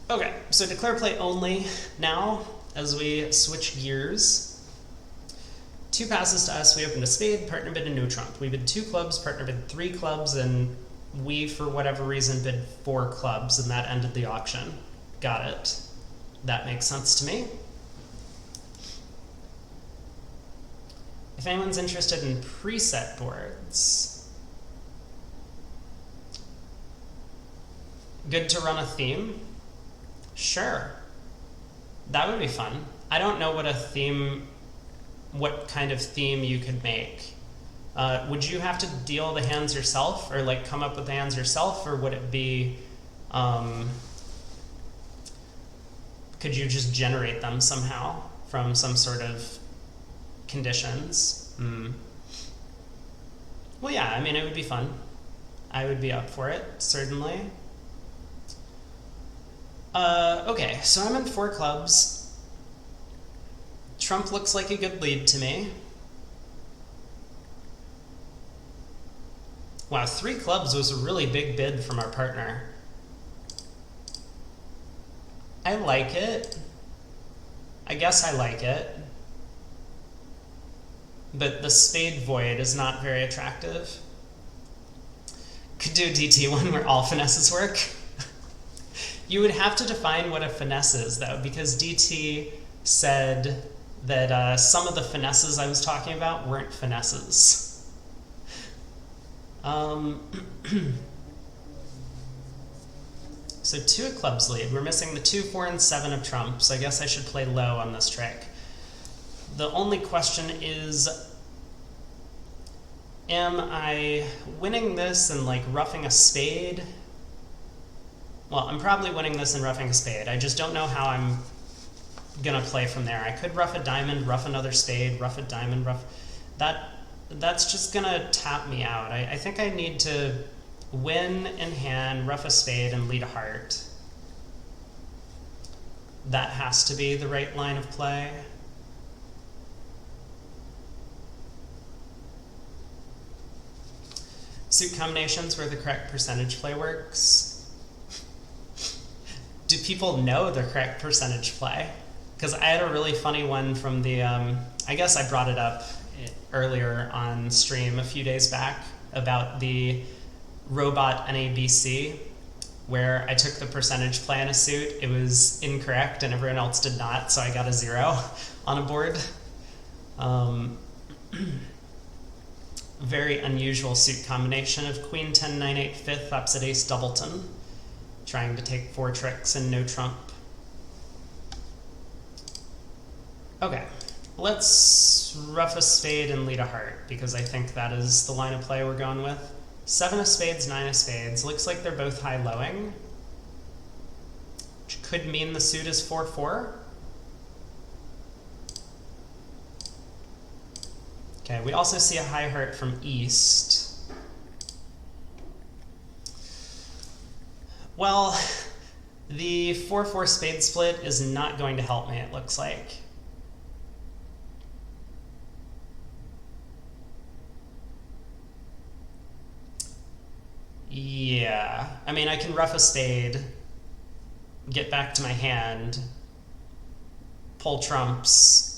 Okay, so declare play only now as we switch gears. Two passes to us, we opened a spade, partner bid a no trump. We bid 2 clubs, partner bid 3 clubs, and we, for whatever reason, bid 4 clubs, and that ended the auction. Got it. That makes sense to me. If anyone's interested in preset boards, good to run a theme? Sure. That would be fun. I don't know what kind of theme you could make. Would you have to deal the hands yourself, or like come up with the hands yourself, or would it be, could you just generate them somehow from some sort of conditions? Well, yeah, I mean, it would be fun. I would be up for it, certainly. Okay, so I'm in 4 clubs. Trump looks like a good lead to me. Wow, 3 clubs was a really big bid from our partner. I like it. I guess I like it. But the spade void is not very attractive. Could do a DT1 where all finesses work. You would have to define what a finesse is, though, because DT said that some of the finesses I was talking about weren't finesses. So 2 of clubs lead. We're missing the 2, 4, and 7 of trumps. I guess I should play low on this trick. The only question is, am I winning this and like roughing a spade? Well, I'm probably winning this and roughing a spade. I just don't know how I'm gonna play from there. I could rough a diamond, rough another spade, rough a diamond, rough... That's just gonna tap me out. I think I need to win in hand, rough a spade, and lead a heart. That has to be the right line of play. Suit combinations where the correct percentage play works. Do people know the correct percentage play? Because I had a really funny one from the, I guess I brought it up earlier on stream a few days back about the robot NABC, where I took the percentage play in a suit. It was incorrect and everyone else did not, so I got a 0 on a board. Very unusual suit combination of queen 10 9 8 5th opposite ace doubleton, trying to take 4 tricks and no trump. Okay, let's rough a spade and lead a heart, because I think that is the line of play we're going with. 7 of spades, 9 of spades. Looks like they're both high-lowing, which could mean the suit is 4-4. Okay, we also see a high heart from east. Well, the 4-4 spade split is not going to help me, it looks like. Yeah, I mean, I can rough a spade, get back to my hand, pull trumps,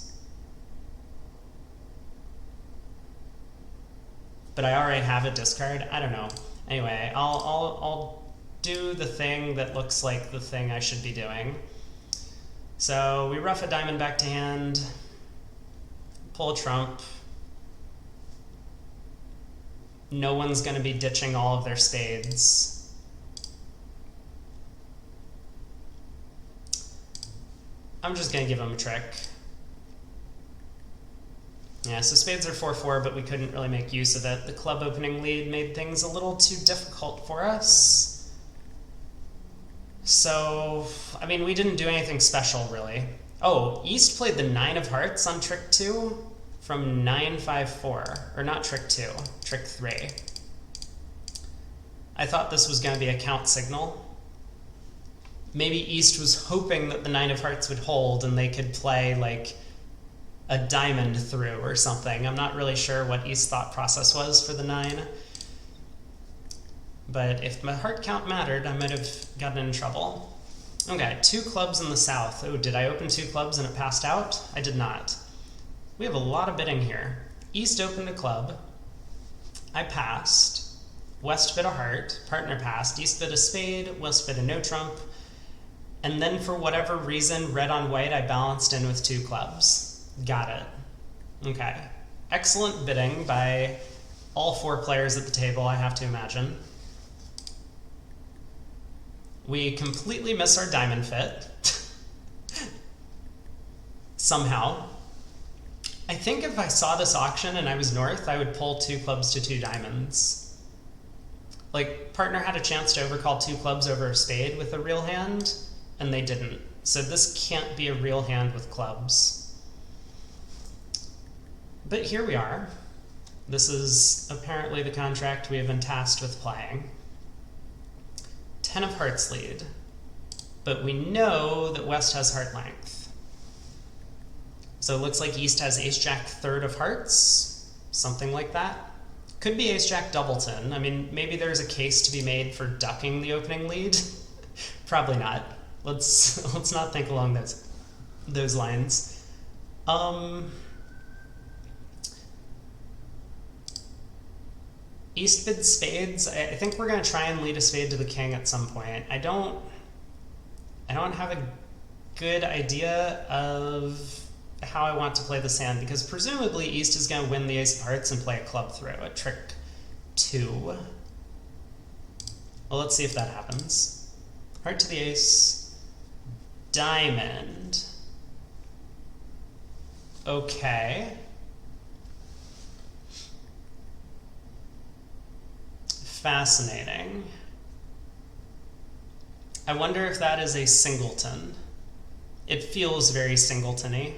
but I already have a discard. I don't know. Anyway, I'll do the thing that looks like the thing I should be doing. So we rough a diamond back to hand, pull a trump. No one's going to be ditching all of their spades. I'm just going to give them a trick. Yeah, so spades are 4-4, but we couldn't really make use of it. The club opening lead made things a little too difficult for us. So, I mean, we didn't do anything special, really. Oh, East played the 9 of hearts on trick 2 from 9-5-4. Or not trick 2, trick 3. I thought this was going to be a count signal. Maybe East was hoping that the 9 of hearts would hold and they could play, like, a diamond through or something. I'm not really sure what East's thought process was for the 9. But if my heart count mattered, I might have gotten in trouble. Okay, 2 clubs in the south. Oh, did I open 2 clubs and it passed out? I did not. We have a lot of bidding here. East opened a club. I passed. West bid a heart. Partner passed. East bid a spade. West bid a no trump. And then for whatever reason, red on white, I balanced in with 2 clubs. Got it. Okay. Excellent bidding by all 4 players at the table, I have to imagine. We completely miss our diamond fit. Somehow. I think if I saw this auction and I was north, I would pull 2 clubs to 2 diamonds. Like, partner had a chance to overcall 2 clubs over a spade with a real hand, and they didn't. So this can't be a real hand with clubs. But here we are. This is apparently the contract we have been tasked with playing. 10 of hearts lead, but we know that West has heart length. So it looks like East has ace-jack third of hearts, something like that. Could be ace-jack doubleton. I mean, maybe there's a case to be made for ducking the opening lead. Probably not. Let's not think along those lines. East bids spades. I think we're going to try and lead a spade to the king at some point. I don't have a good idea of how I want to play this hand, because presumably East is going to win the ace of hearts and play a club through at trick 2. Well, let's see if that happens. Heart to the ace. Diamond. Okay. Fascinating. I wonder if that is a singleton. It feels very singleton-y.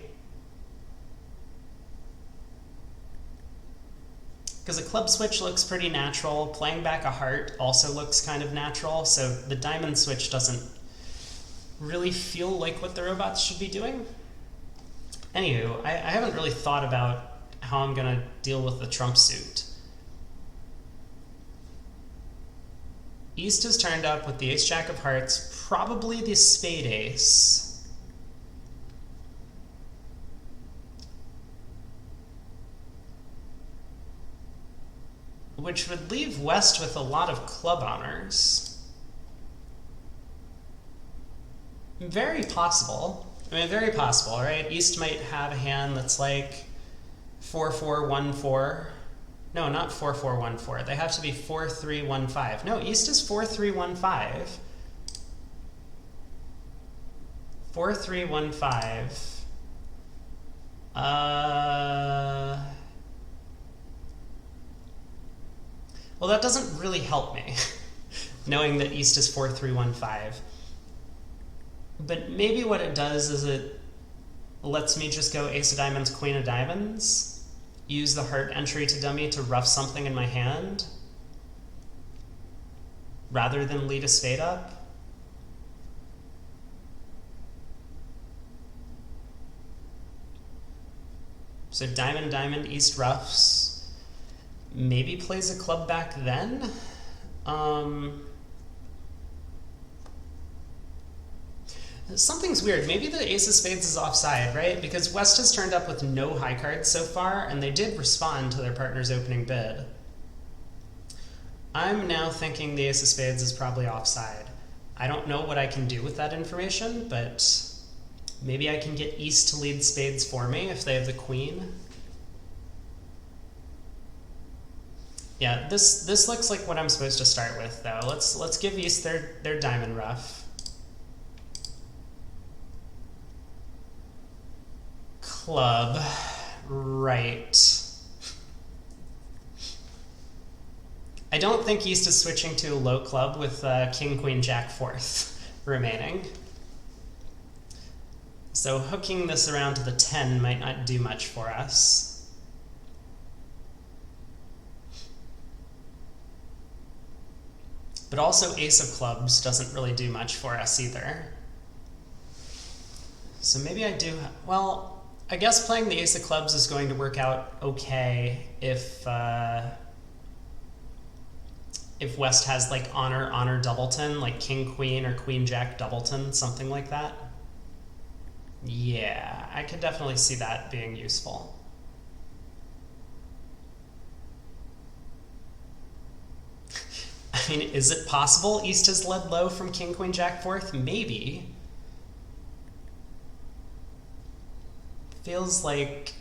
Because a club switch looks pretty natural. Playing back a heart also looks kind of natural, so the diamond switch doesn't really feel like what the robots should be doing. Anywho, I haven't really thought about how I'm going to deal with the trump suit. East has turned up with the ace-jack of hearts, probably the spade ace. Which would leave West with a lot of club honors. Very possible. I mean, very possible, right? East might have a hand that's like 4-4-1-4. No, not 4-4-1-4. They have to be 4-3-1-5. No, East is 4-3-1-5. 4-3-1-5. Well, that doesn't really help me, knowing that East is 4-3-1-5. But maybe what it does is it lets me just go ace of diamonds, queen of diamonds, use the heart entry to dummy to rough something in my hand, rather than lead a spade up. So diamond, diamond, East roughs. Maybe plays a club back then. Something's weird. Maybe the ace of spades is offside, right? Because West has turned up with no high cards so far, and they did respond to their partner's opening bid. I'm now thinking the ace of spades is probably offside. I don't know what I can do with that information, but maybe I can get East to lead spades for me if they have the queen. Yeah, this looks like what I'm supposed to start with, though. Let's give East their diamond rough. Club, right. I don't think East is switching to a low club with King, Queen, Jack, fourth remaining. So hooking this around to the 10 might not do much for us. But also ace of clubs doesn't really do much for us either. So maybe I do, well, I guess playing the ace of clubs is going to work out okay if if West has like honor, honor, doubleton, like king, queen, or queen, jack, doubleton, something like that. Yeah, I could definitely see that being useful. I mean, is it possible East has led low from king, queen, jack, fourth? Maybe. Feels like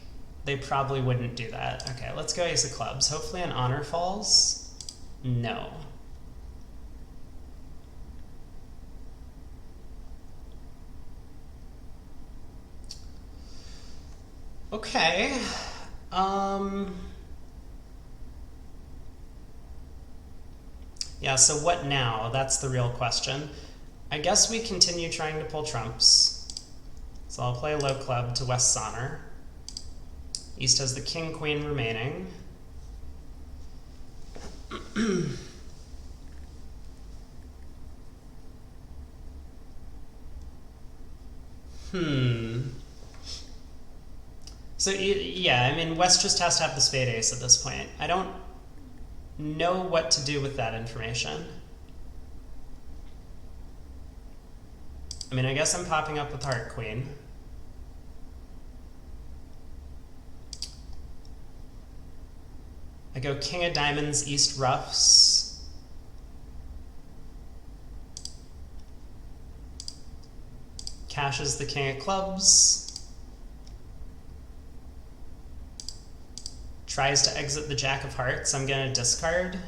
they probably wouldn't do that. Okay, let's go ace of clubs. Hopefully an honor falls. No. Okay. Yeah, so what now? That's the real question. I guess we continue trying to pull trumps. So I'll play a low club to West's honor. East has the king, queen remaining. So, yeah, I mean, West just has to have the spade ace at this point. I don't know what to do with that information. I mean, I guess I'm popping up with heart queen. I go king of diamonds, East ruffs. Cashes the king of clubs. Tries to exit the jack of hearts. I'm going to discard.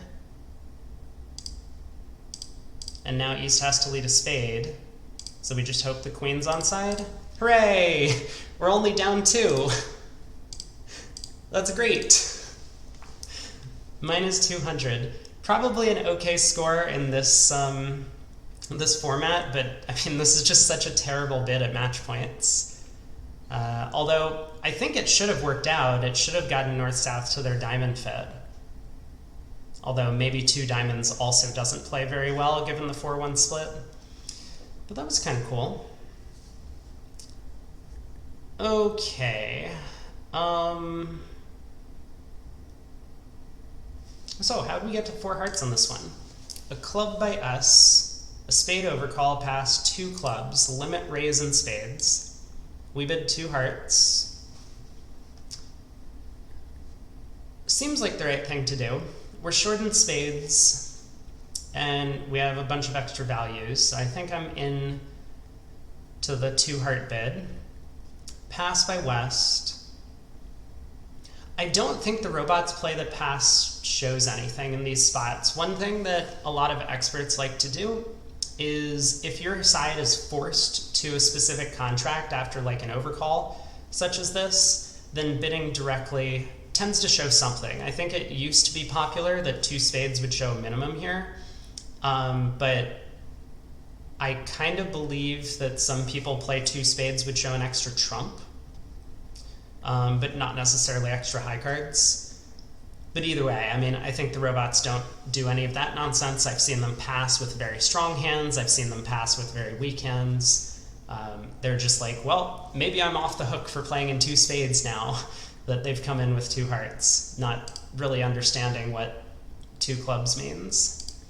And now East has to lead a spade. So we just hope the queen's onside. Hooray! We're only down 2. That's great. Minus 200. Probably an okay score in this this format, but I mean, this is just such a terrible bid at match points. Although I think it should have worked out. It should have gotten north-south to their diamond fit. Although maybe 2 diamonds also doesn't play very well given the 4-1 split. But that was kind of cool. Okay. So how did we get to 4 hearts on this one? A club by us, a spade overcall past 2 clubs, limit raise and spades. We bid 2 hearts. Seems like the right thing to do. We're short in spades, and we have a bunch of extra values, so I think I'm in to the 2 heart bid. Pass by West. I don't think the robots play that pass shows anything in these spots. One thing that a lot of experts like to do is if your side is forced to a specific contract after like an overcall, such as this, then bidding directly tends to show something. I think it used to be popular that 2 spades would show a minimum here, but I kind of believe that some people play 2 spades would show an extra trump, but not necessarily extra high cards. But either way, I mean, I think the robots don't do any of that nonsense. I've seen them pass with very strong hands. I've seen them pass with very weak hands. They're just like, well, maybe I'm off the hook for playing in 2 spades now that they've come in with 2 hearts, not really understanding what 2 clubs means.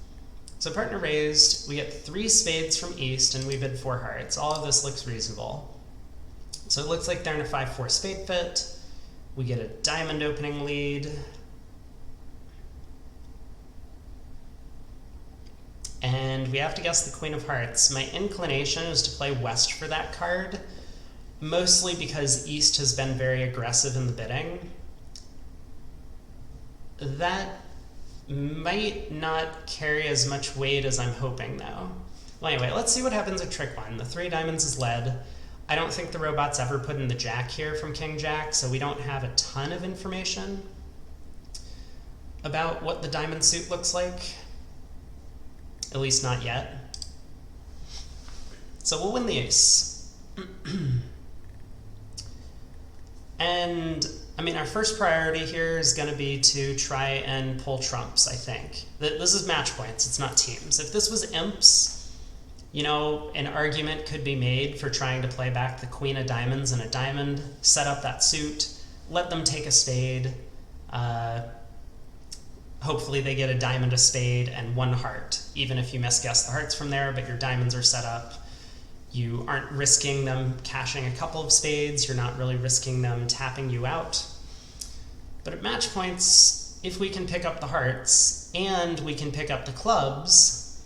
So partner raised, we get 3 spades from East, and we bid 4 hearts. All of this looks reasonable. So it looks like they're in a 5-4 spade fit. We get a diamond opening lead. And we have to guess the Queen of Hearts. My inclination is to play West for that card, mostly because East has been very aggressive in the bidding. That might not carry as much weight as I'm hoping, though. Well, anyway, let's see what happens at trick 1. The 3 diamonds is led. I don't think the robots ever put in the jack here from King Jack, so we don't have a ton of information about what the diamond suit looks like. At least not yet. So we'll win the ace. And, I mean, our first priority here is going to be to try and pull trumps, I think. This is match points, it's not teams. If this was imps, you know, an argument could be made for trying to play back the Queen of Diamonds and a diamond, set up that suit, let them take a spade, hopefully they get a diamond, a spade, and one heart, even if you misguess the hearts from there, but your diamonds are set up. You aren't risking them cashing a couple of spades, you're not really risking them tapping you out. But at match points, if we can pick up the hearts and we can pick up the clubs,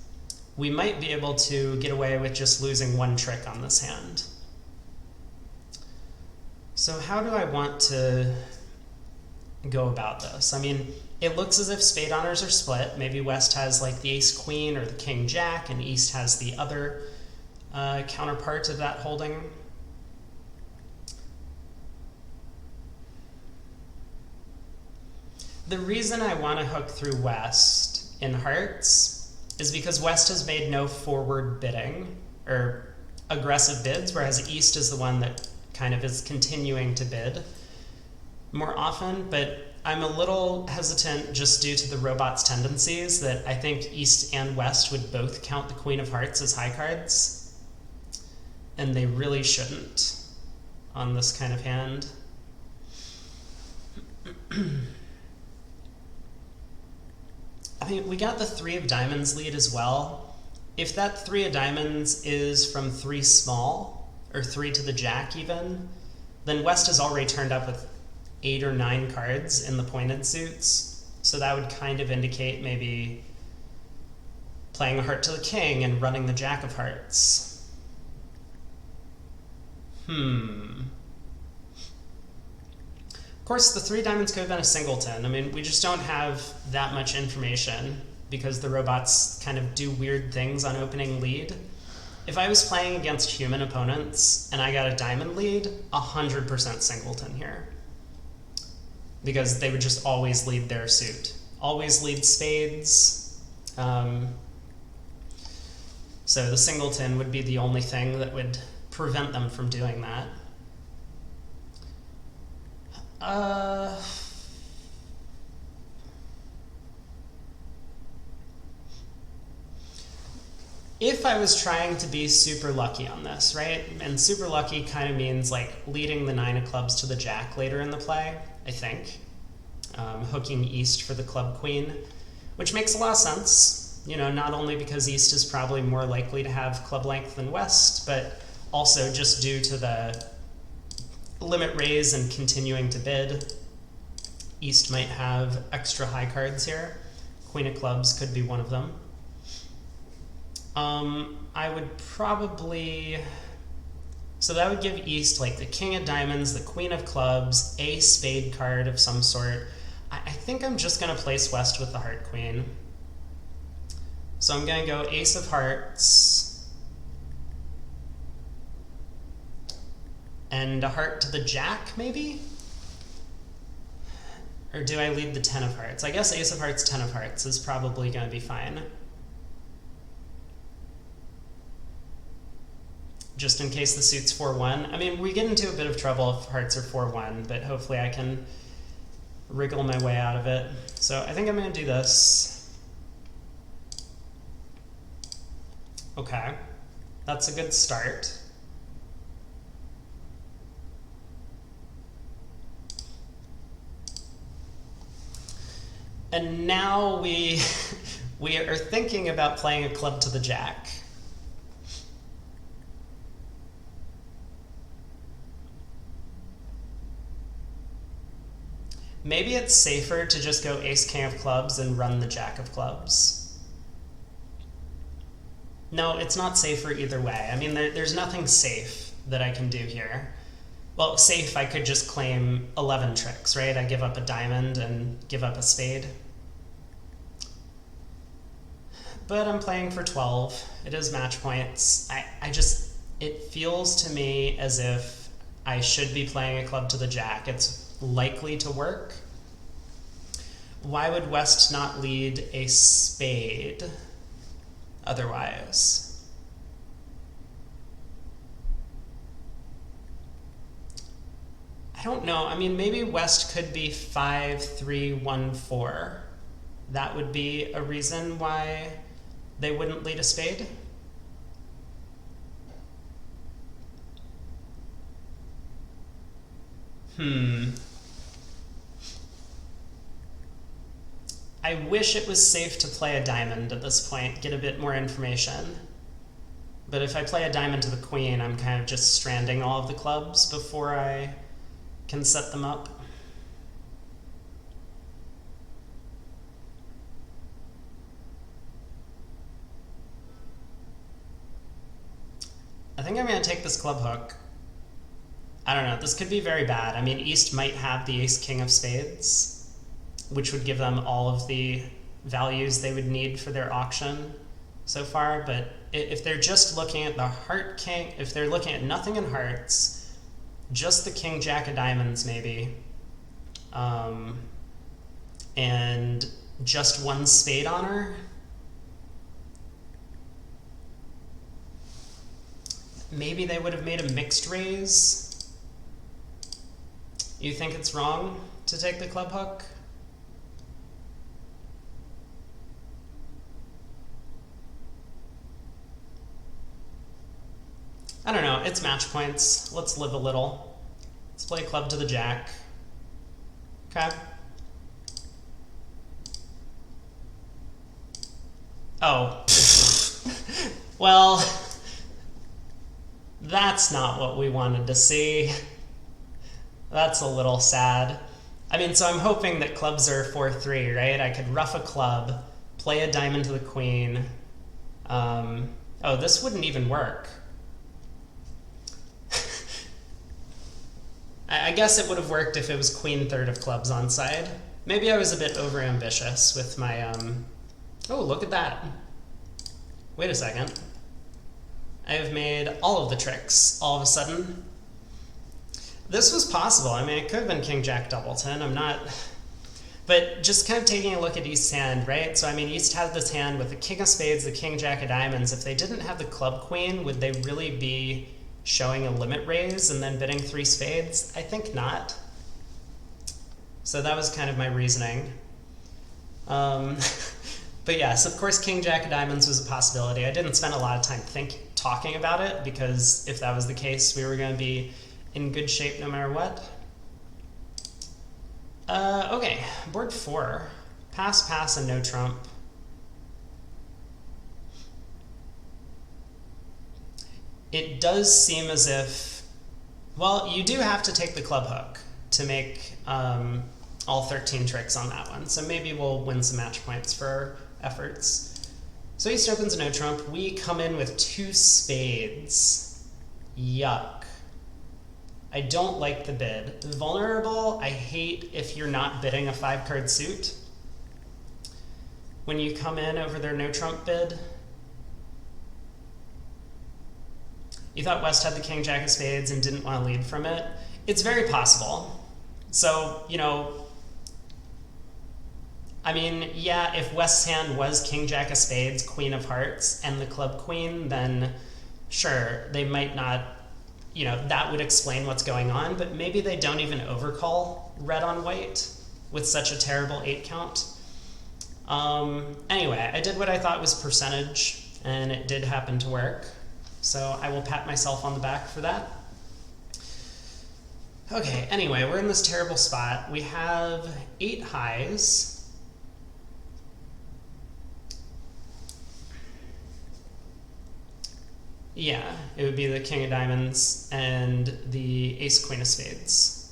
we might be able to get away with just losing one trick on this hand. So how do I want to go about this? I mean, it looks as if spade honors are split. Maybe West has like the ace queen or the king jack, and East has the other counterpart of that holding. The reason I want to hook through West in hearts is because West has made no forward bidding or aggressive bids, whereas East is the one that kind of is continuing to bid more often. But I'm a little hesitant just due to the robot's tendencies that I think East and West would both count the Queen of Hearts as high cards, and they really shouldn't on this kind of hand. I mean, we got the 3 of diamonds lead as well. If that 3 of diamonds is from 3 small, or 3 to the jack even, then West has already turned up with 8 or 9 cards in the pointed suits. So that would kind of indicate maybe playing a heart to the king and running the jack of hearts. Of course, the 3 diamonds could have been a singleton. I mean, we just don't have that much information because the robots kind of do weird things on opening lead. If I was playing against human opponents and I got a diamond lead, 100% singleton here. Because they would just always lead their suit. Always lead spades. So the singleton would be the only thing that would prevent them from doing that. If I was trying to be super lucky on this, right? And super lucky kind of means like leading the 9 of clubs to the jack later in the play, I think. Hooking East for the club queen, which makes a lot of sense. You know, not only because East is probably more likely to have club length than West, but also just due to the limit raise and continuing to bid. East might have extra high cards here. Queen of clubs could be one of them. I would probably, so that would give East like the king of diamonds, the queen of clubs, a spade card of some sort. I think I'm just going to place West with the heart queen. So I'm going to go ace of hearts and a heart to the jack, maybe? Or do I lead the 10 of hearts? I guess ace of hearts, 10 of hearts is probably going to be fine. Just in case the suit's 4-1. I mean, we get into a bit of trouble if hearts are 4-1, but hopefully I can wriggle my way out of it. So I think I'm going to do this. Okay, that's a good start. And now we are thinking about playing a club to the jack. Maybe it's safer to just go ace king of clubs and run the jack of clubs. No, it's not safer either way. I mean, there's nothing safe that I can do here. Well, safe, I could just claim 11 tricks, right? I give up a diamond and give up a spade. But I'm playing for 12. It is match points. It feels to me as if I should be playing a club to the jack. It's likely to work. Why would West not lead a spade otherwise? I don't know. I mean, maybe West could be 5-3-1-4. That would be a reason why they wouldn't lead a spade. I wish it was safe to play a diamond at this point, get a bit more information. But if I play a diamond to the queen, I'm kind of just stranding all of the clubs before I can set them up. I think I'm going to take this club hook. I don't know, this could be very bad. I mean, East might have the ace-king of spades, which would give them all of the values they would need for their auction so far, but if they're just looking at the heart king, if they're looking at nothing in hearts, just the king jack of diamonds maybe, and just one spade honor, maybe they would have made a mixed raise. You think it's wrong to take the club hook? I don't know, it's match points. Let's live a little. Let's play club to the jack. Okay. Oh. Well, that's not what we wanted to see. That's a little sad. I mean, so I'm hoping that clubs are 4-3, right? I could ruff a club, play a diamond to the queen. Oh, this wouldn't even work. I guess it would have worked if it was queen third of clubs on side. Maybe I was a bit overambitious with my, Oh, look at that. Wait a second. I have made all of the tricks all of a sudden. This was possible. I mean, it could have been king jack doubleton. I'm not... But just kind of taking a look at East's hand, right? So, I mean, East had this hand with the king of spades, the king jack of diamonds. If they didn't have the club queen, would they really be showing a limit raise and then bidding 3 spades? I think not. So that was kind of my reasoning. But yes, of course, king jack of diamonds was a possibility. I didn't spend a lot of time talking about it, because if that was the case, we were going to be in good shape no matter what. Okay, board 4. Pass, pass, and no trump. It does seem as if, well, you do have to take the club hook to make all 13 tricks on that one. So maybe we'll win some match points for our efforts. So East opens a no trump. We come in with 2 spades. Yuck. I don't like the bid. Vulnerable, I hate if you're not bidding a 5-card suit. When you come in over their no trump bid. You thought West had the king jack of spades and didn't want to lead from it. It's very possible. So, you know, I mean, yeah, if West's hand was king jack of spades, queen of hearts, and the club queen, then sure, they might not, you know, that would explain what's going on, but maybe they don't even overcall red on white with such a terrible 8 count. Anyway, I did what I thought was percentage, and it did happen to work. So I will pat myself on the back for that. Okay, anyway, we're in this terrible spot. We have 8 highs. Yeah, it would be the king of diamonds and the ace queen of spades.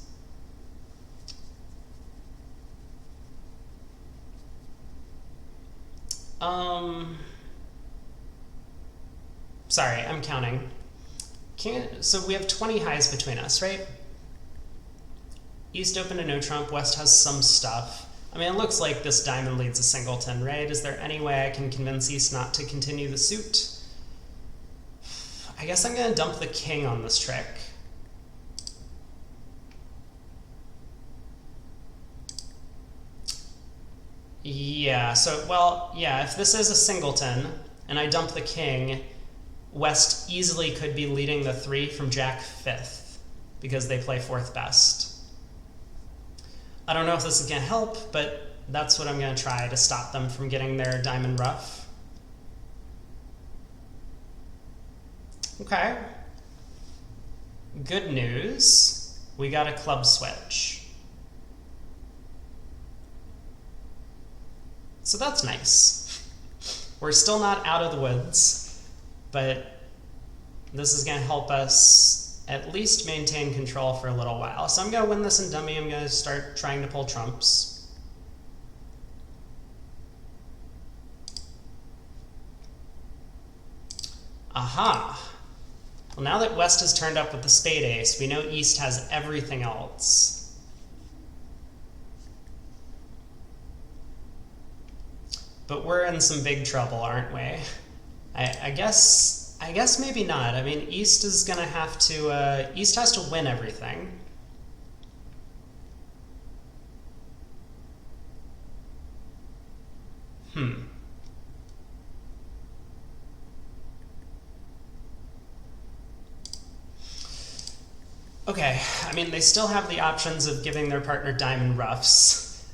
Sorry, I'm counting. So we have 20 highs between us, right? East open to no trump, West has some stuff. I mean, it looks like this diamond leads a singleton, right? Is there any way I can convince East not to continue the suit? I guess I'm going to dump the king on this trick. Yeah, so, well, yeah, if this is a singleton, and I dump the king, West easily could be leading the 3 from Jack 5th, because they play 4th best. I don't know if this is going to help, but that's what I'm going to try to stop them from getting their diamond rough. Okay. Good news. We got a club switch. So that's nice. We're still not out of the woods, but this is going to help us at least maintain control for a little while. So I'm going to win this in dummy. I'm going to start trying to pull trumps. Aha! Well, now that West has turned up with the spade ace, we know East has everything else. But we're in some big trouble, aren't we? I guess maybe not. I mean, East is gonna have to, East has to win everything. Okay, I mean, they still have the options of giving their partner diamond ruffs.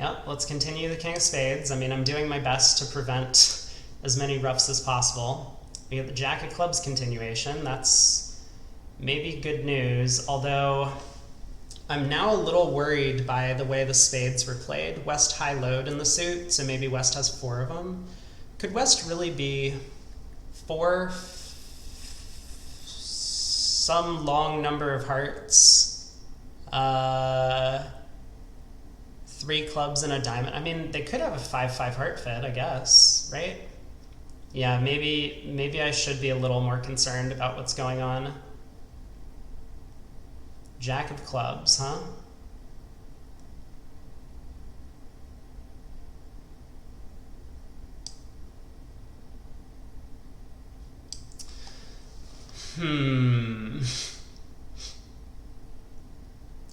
Yep, let's continue the king of spades. I mean, I'm doing my best to prevent as many ruffs as possible. We get the jack of clubs continuation. That's maybe good news, although I'm now a little worried by the way the spades were played. West high-low in the suit, so maybe West has 4 of them. Could West really be 4? Some long number of hearts. 3 clubs and a diamond. I mean, they could have a 5-5 heart fit, I guess, right? Yeah, maybe I should be a little more concerned about what's going on. Jack of clubs, huh?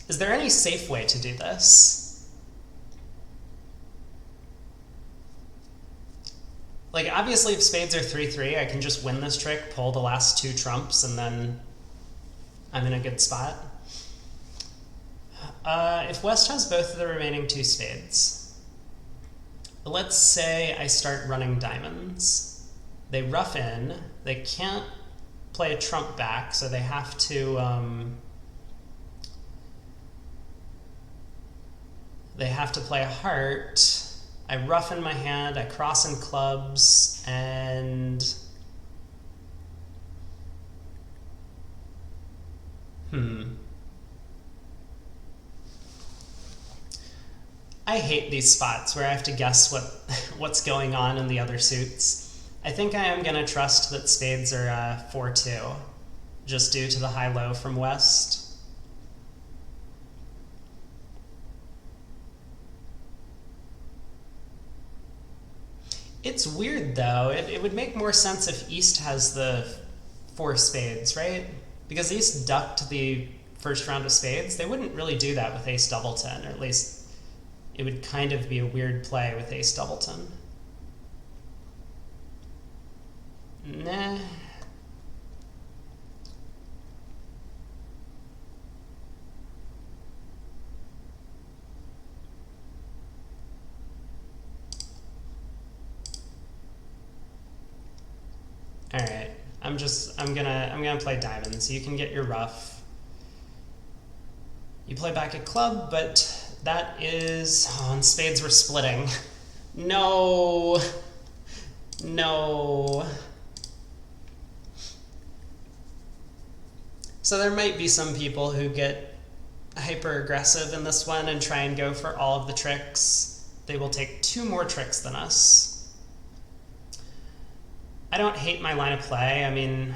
Is there any safe way to do this? Like, obviously, if spades are 3-3, I can just win this trick, pull the last 2 trumps, and then I'm in a good spot. If West has both of the remaining 2 spades, let's say I start running diamonds. They ruff in. They can't play a trump back, so they have to play a heart. I rough in my hand, I cross in clubs, and I hate these spots where I have to guess what's going on in the other suits. I think I am going to trust that spades are 4-2, just due to the high-low from West. It's weird, though. It would make more sense if East has the 4 spades, right? Because East ducked the first round of spades. They wouldn't really do that with ace doubleton, or at least it would kind of be a weird play with ace doubleton. Nah. All right, I'm gonna play diamonds. You can get your ruff. You play back a club, but that is, oh, and spades were splitting. No, no. So there might be some people who get hyper aggressive in this one and try and go for all of the tricks. They will take 2 more tricks than us. I don't hate my line of play. I mean,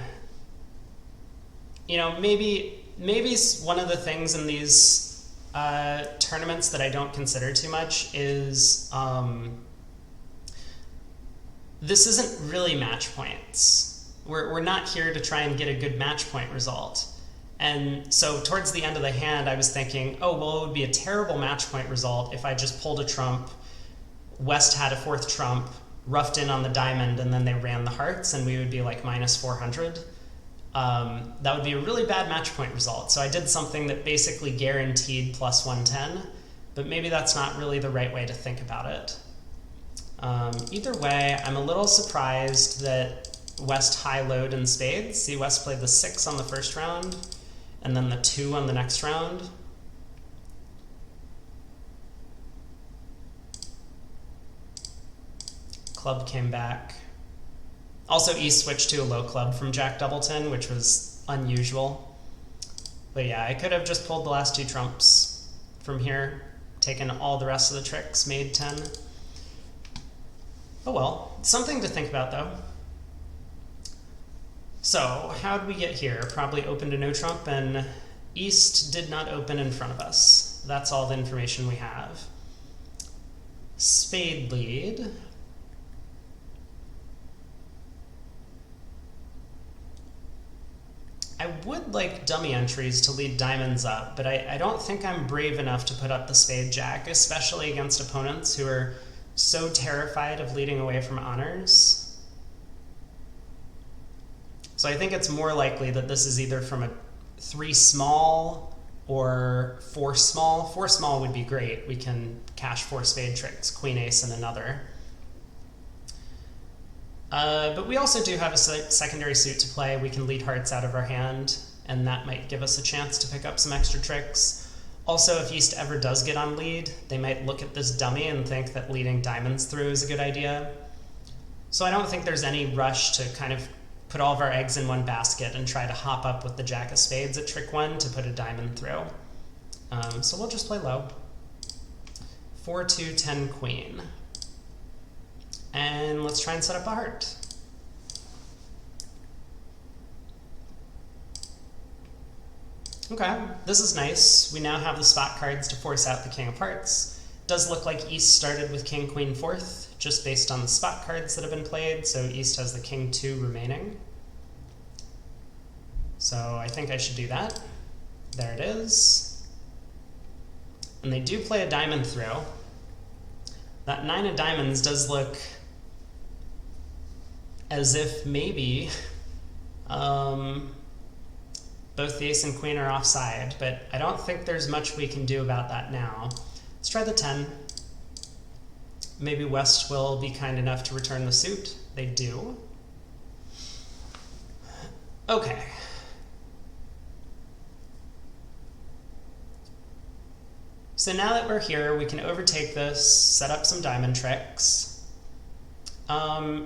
you know, maybe one of the things in these tournaments that I don't consider too much is this isn't really match points. We're not here to try and get a good match point result. And so towards the end of the hand, I was thinking, oh, well, it would be a terrible match point result if I just pulled a trump, West had a 4th trump, roughed in on the diamond, and then they ran the hearts, and we would be like minus 400. That would be a really bad match point result. So I did something that basically guaranteed plus 110, but maybe that's not really the right way to think about it. Either way, I'm a little surprised that West high-load in spades. See, West played the 6 on the first round, and then the 2 on the next round. Club came back. Also, East switched to a low club from Jack Doubleton, which was unusual. But yeah, I could have just pulled the last 2 trumps from here, taken all the rest of the tricks, made 10. Oh well, something to think about though. So, how'd we get here? Probably opened a no trump, and East did not open in front of us. That's all the information we have. Spade lead. I would like dummy entries to lead diamonds up, but I don't think I'm brave enough to put up the spade jack, especially against opponents who are so terrified of leading away from honors. So I think it's more likely that this is either from a 3 small or 4 small. 4 small would be great. We can cash 4 spade tricks, queen ace and another. But we also do have a secondary suit to play. We can lead hearts out of our hand, and that might give us a chance to pick up some extra tricks. Also, if East ever does get on lead, they might look at this dummy and think that leading diamonds through is a good idea. So I don't think there's any rush to kind of put all of our eggs in one basket and try to hop up with the jack of spades at trick 1 to put a diamond through. So we'll just play low. 4-2, 10 queen. And let's try and set up a heart. Okay, this is nice. We now have the spot cards to force out the king of hearts. Does look like East started with king, queen, 4th, just based on the spot cards that have been played, so East has the king 2 remaining. So I think I should do that. There it is. And they do play a diamond through. That 9 of diamonds does look as if maybe both the ace and queen are offside, but I don't think there's much we can do about that now. Let's try the 10. Maybe West will be kind enough to return the suit. They do. Okay. So now that we're here, we can overtake this, set up some diamond tricks.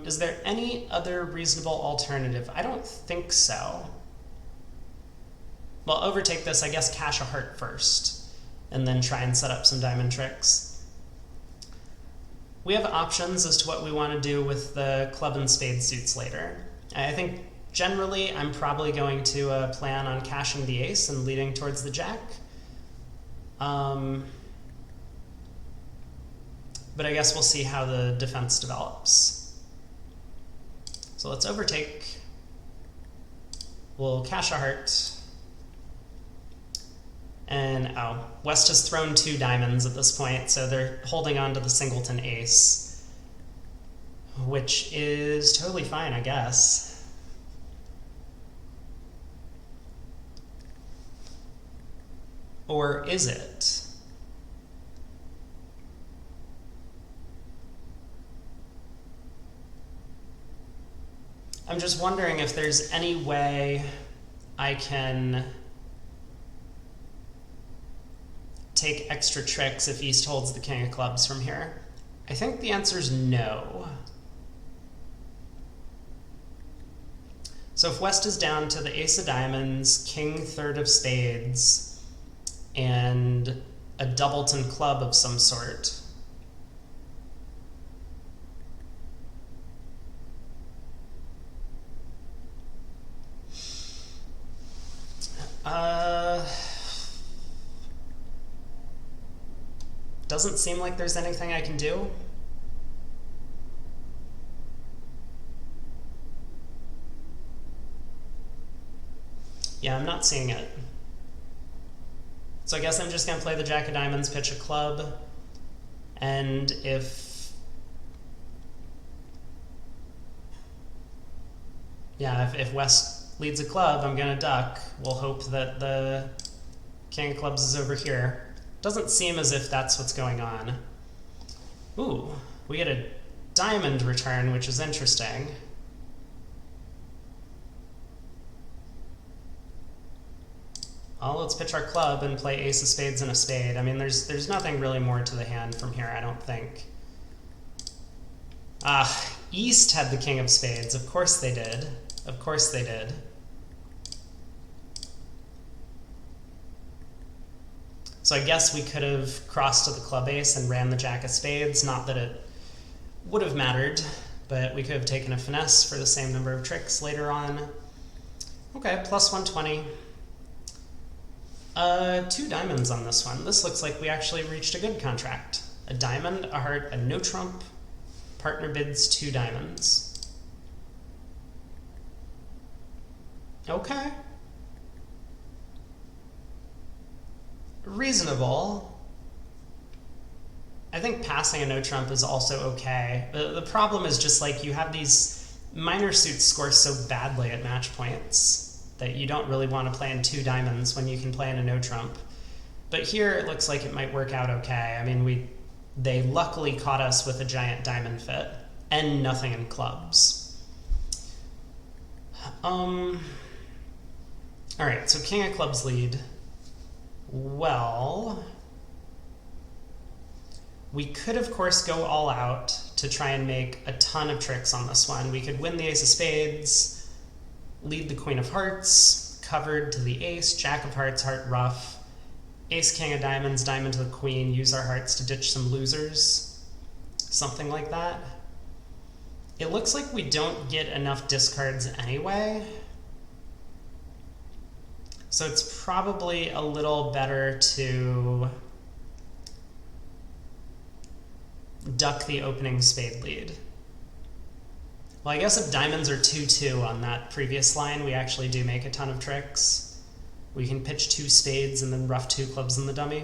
Is there any other reasonable alternative? I don't think so. Well, overtake this, I guess cash a heart first, and then try and set up some diamond tricks. We have options as to what we want to do with the club and spade suits later. I think generally I'm probably going to plan on cashing the ace and leading towards the jack. But I guess we'll see how the defense develops. So let's overtake. We'll cash a heart. And, oh, West has thrown 2 diamonds at this point, so they're holding on to the singleton ace, which is totally fine, I guess. Or is it? I'm just wondering if there's any way I can take extra tricks if East holds the king of clubs from here. I think the answer is no. So if West is down to the ace of diamonds, king 3rd of spades, and a doubleton club of some sort, doesn't seem like there's anything I can do. Yeah, I'm not seeing it. So I guess I'm just going to play the jack of diamonds, pitch a club, and if West leads a club, I'm going to duck. We'll hope that the king of clubs is over here. Doesn't seem as if that's what's going on. Ooh, we get a diamond return, which is interesting. Well, let's pitch our club and play ace of spades and a spade. I mean, there's nothing really more to the hand from here, I don't think. East had the king of spades. Of course they did. Of course they did. So I guess we could have crossed to the club ace and ran the jack of spades. Not that it would have mattered, but we could have taken a finesse for the same number of tricks later on. Okay, plus 120. 2 diamonds on this one. This looks like we actually reached a good contract. A diamond, a heart, a no trump. Partner bids 2 diamonds. Okay. Reasonable. I think passing a no trump is also okay. The problem is just like you have these minor suits score so badly at match points that you don't really want to play in 2 diamonds when you can play in a no trump. But here it looks like it might work out okay. I mean, they luckily caught us with a giant diamond fit and nothing in clubs. All right, so king of clubs lead. Well, we could, of course, go all out to try and make a ton of tricks on this one. We could win the ace of spades, lead the queen of hearts, covered to the ace, jack of hearts, heart ruff, ace king of diamonds, diamond to the queen, use our hearts to ditch some losers, something like that. It looks like we don't get enough discards anyway. So it's probably a little better to duck the opening spade lead. Well, I guess if diamonds are 2-2 on that previous line, we actually do make a ton of tricks. We can pitch 2 spades and then ruff 2 clubs in the dummy.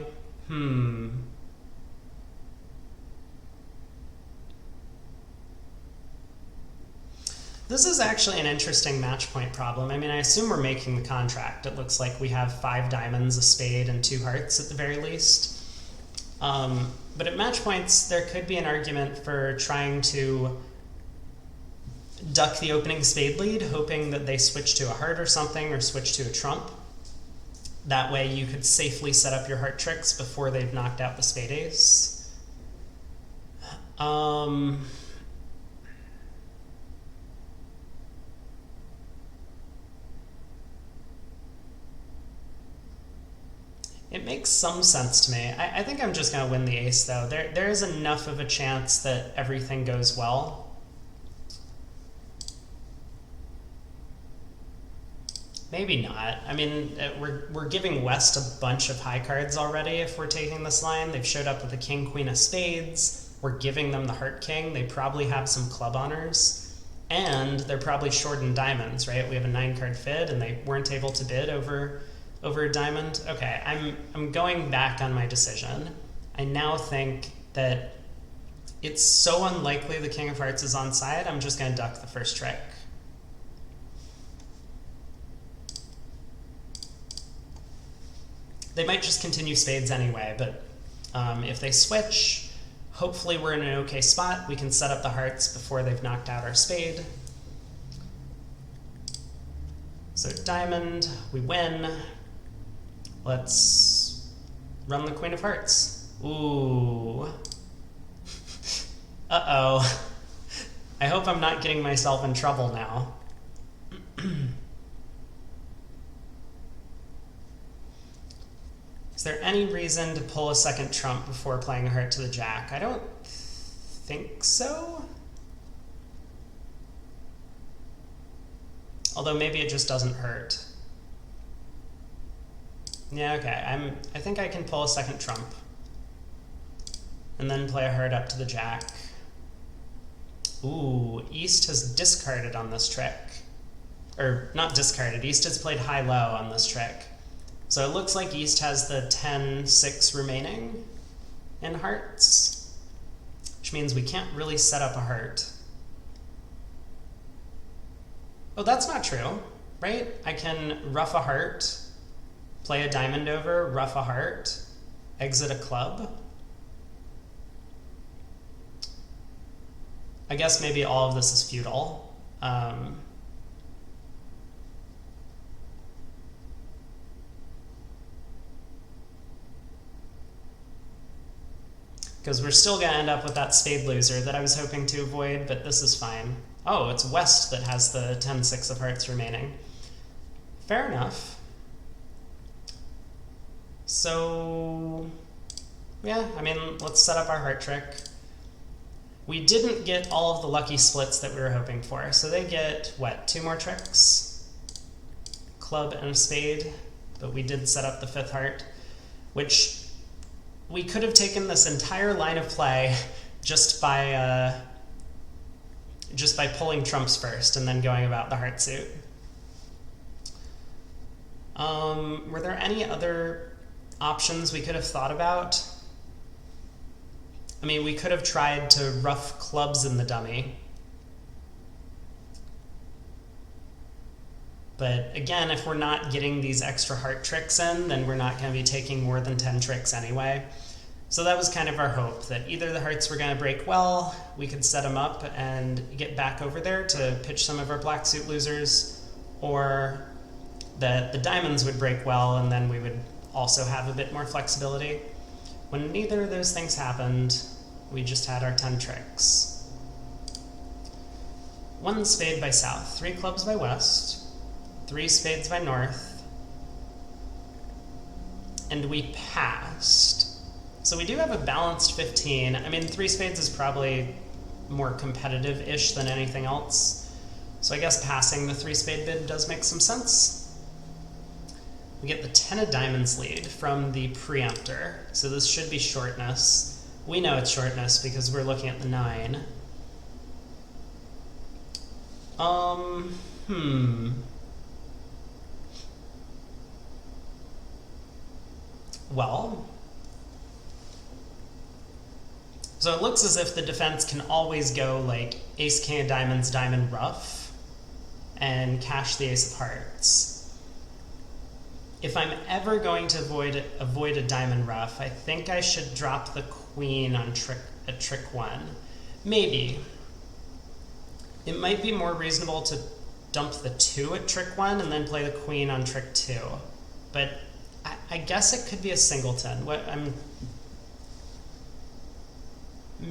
This is actually an interesting match point problem. I mean, I assume we're making the contract. It looks like we have 5 diamonds, a spade, and 2 hearts at the very least. But at match points, there could be an argument for trying to duck the opening spade lead, hoping that they switch to a heart or something, or switch to a trump. That way you could safely set up your heart tricks before they've knocked out the spade ace. It makes some sense to me. I think I'm just going to win the ace, though. There is enough of a chance that everything goes well. Maybe not. I mean, we're giving West a bunch of high cards already if we're taking this line. They've showed up with the king, queen of spades. We're giving them the heart king. They probably have some club honors. And they're probably short in diamonds, right? We have a 9-card fid, and they weren't able to bid over a diamond. Okay, I'm going back on my decision. I now think that it's so unlikely the king of hearts is on side, I'm just going to duck the first trick. They might just continue spades anyway, but if they switch, hopefully we're in an okay spot. We can set up the hearts before they've knocked out our spade. So diamond, we win. Let's run the queen of hearts. Ooh. Uh-oh. I hope I'm not getting myself in trouble now. Is there any reason to pull a second trump before playing a heart to the jack? I don't think so. Although maybe it just doesn't hurt. Yeah, okay. I think I can pull a second trump. And then play a heart up to the jack. Ooh, East has discarded on this trick. Or, not discarded, East has played high-low on this trick. So it looks like East has the 10-6 remaining in hearts, which means we can't really set up a heart. Oh, that's not true, right? I can ruff a heart, play a diamond over, ruff a heart, exit a club. I guess maybe all of this is futile. because we're still going to end up with that spade loser that I was hoping to avoid, but this is fine. Oh, it's West that has the 10-6 of hearts remaining. Fair enough. So, yeah, I mean, let's set up our heart trick. We didn't get all of the lucky splits that we were hoping for, so they get, what, 2 more tricks? Club and a spade, but we did set up the 5th heart, which we could have taken this entire line of play just by pulling trumps first and then going about the heart suit. Were there any other options we could have thought about? I mean, we could have tried to ruff clubs in the dummy. But again, if we're not getting these extra heart tricks in, then we're not going to be taking more than 10 tricks anyway. So that was kind of our hope, that either the hearts were going to break well, we could set them up and get back over there to pitch some of our black suit losers, or that the diamonds would break well and then we would also have a bit more flexibility. When neither of those things happened, we just had our 10 tricks. 1 spade by south, 3 clubs by west, 3 spades by north, and we passed. So we do have a balanced 15. I mean, 3 spades is probably more competitive-ish than anything else. So I guess passing the 3 spade bid does make some sense. We get the 10 of diamonds lead from the preemptor. So this should be shortness. We know it's shortness because we're looking at the 9. Well, so it looks as if the defense can always go like ace, king of diamonds, diamond, ruff, and cash the ace of hearts. If I'm ever going to avoid a diamond ruff, I think I should drop the queen on trick 1. Maybe. It might be more reasonable to dump the 2 at trick 1 and then play the queen on trick 2. But I guess it could be a singleton.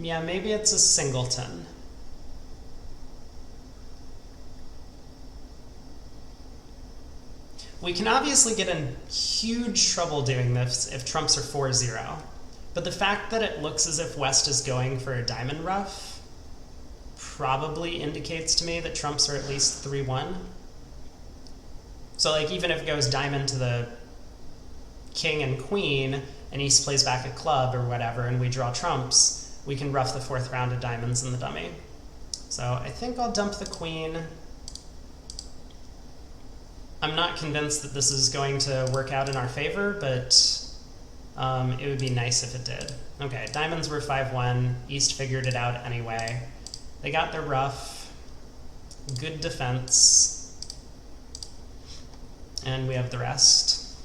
Yeah, maybe it's a singleton. We can obviously get in huge trouble doing this if trumps are 4-0, but the fact that it looks as if West is going for a diamond ruff probably indicates to me that trumps are at least 3-1. So like even if it goes diamond to the king and queen, and East plays back a club or whatever, and we draw trumps, we can ruff the 4th round of diamonds in the dummy. So I think I'll dump the queen. I'm not convinced that this is going to work out in our favor, but it would be nice if it did. Okay, diamonds were 5-1. East figured it out anyway. They got their ruff. Good defense. And we have the rest.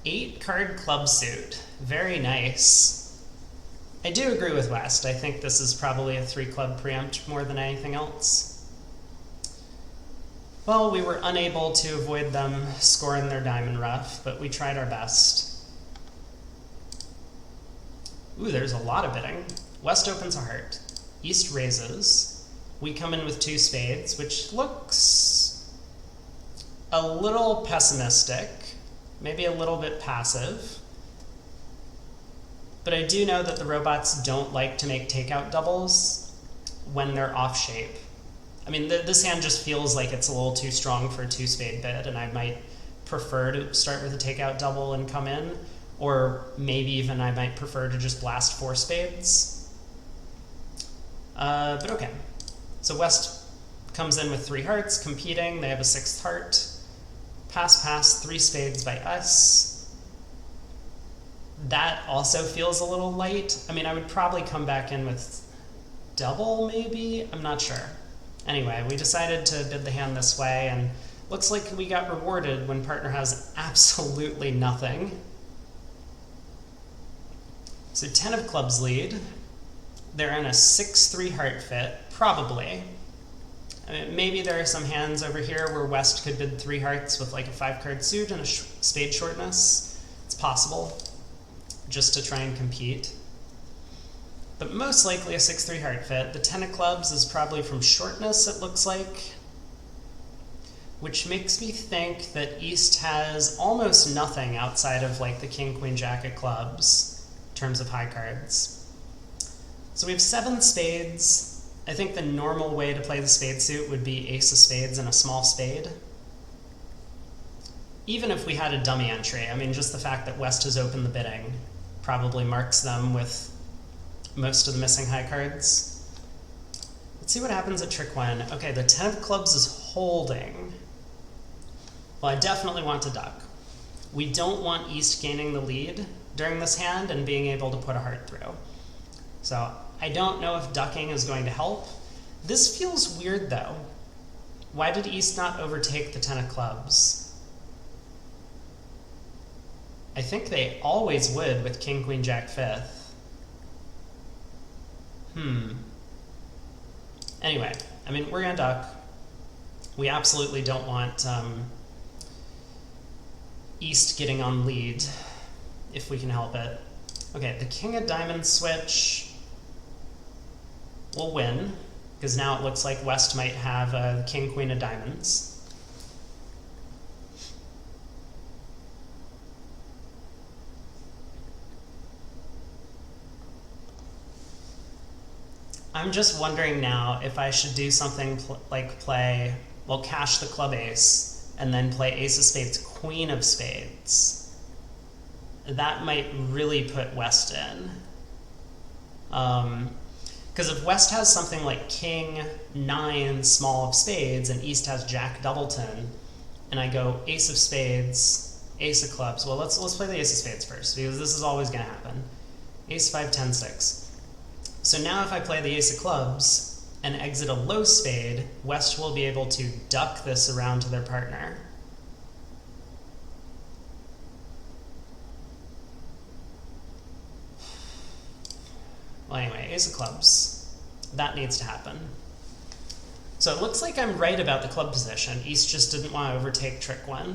8 card club suit. Very nice. I do agree with West. I think this is probably a 3 club preempt more than anything else. Well, we were unable to avoid them scoring their diamond ruff, but we tried our best. Ooh, there's a lot of bidding. West opens a heart. East raises. We come in with 2 spades, which looks a little pessimistic, maybe a little bit passive. But I do know that the robots don't like to make takeout doubles when they're off shape. I mean, this hand just feels like it's a little too strong for a 2 spade bid, and I might prefer to start with a takeout double and come in, or maybe even I might prefer to just blast 4 spades. But okay. So West comes in with 3 hearts, competing. They have a 6th heart. Pass, pass, 3 spades by us. That also feels a little light. I mean, I would probably come back in with double, maybe? I'm not sure. Anyway, we decided to bid the hand this way, and looks like we got rewarded when partner has absolutely nothing. So 10 of clubs lead. They're in a 6-3 heart fit, probably. I mean, maybe there are some hands over here where West could bid 3 hearts with like a 5-card suit and a spade shortness. It's possible. just to try and compete. But most likely a 6-3 heart fit. The 10 of clubs is probably from shortness, it looks like, which makes me think that East has almost nothing outside of like the king, queen, jack of clubs in terms of high cards. So we have 7 spades. I think the normal way to play the spade suit would be ace of spades and a small spade. Even if we had a dummy entry, I mean, just the fact that West has opened the bidding probably marks them with most of the missing high cards. Let's see what happens at trick 1. Okay, the 10 of clubs is holding. Well, I definitely want to duck. We don't want East gaining the lead during this hand and being able to put a heart through. So I don't know if ducking is going to help. This feels weird though. Why did East not overtake the 10 of clubs? I think they always would with king, queen, jack, fifth. Anyway, I mean, we're gonna duck. We absolutely don't want East getting on lead if we can help it. Okay, the king of diamonds switch will win, because now it looks like West might have a king, queen of diamonds. I'm just wondering now if I should do something like play, well, cash the club ace, and then play ace of spades, queen of spades. That might really put West in. Because if West has something like king, 9, small of spades, and East has jack doubleton, and I go ace of spades, ace of clubs, well, let's play the ace of spades first, because this is always going to happen. Ace 5, 10, 6. So now if I play the ace of clubs and exit a low spade, West will be able to duck this around to their partner. Well, anyway, ace of clubs. That needs to happen. So it looks like I'm right about the club position. East just didn't want to overtake trick 1.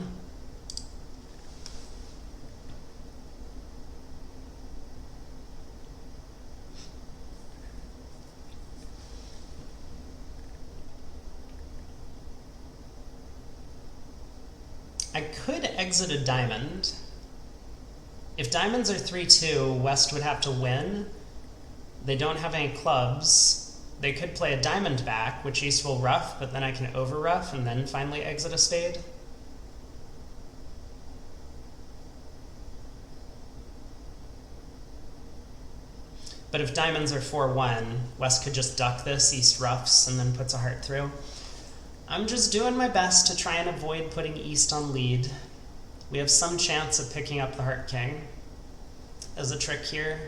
I could exit a diamond. If diamonds are 3-2, West would have to win. They don't have any clubs. They could play a diamond back, which East will rough, but then I can over rough and then finally exit a spade. But if diamonds are 4-1, West could just duck this, East roughs, and then puts a heart through. I'm just doing my best to try and avoid putting East on lead. We have some chance of picking up the heart king as a trick here.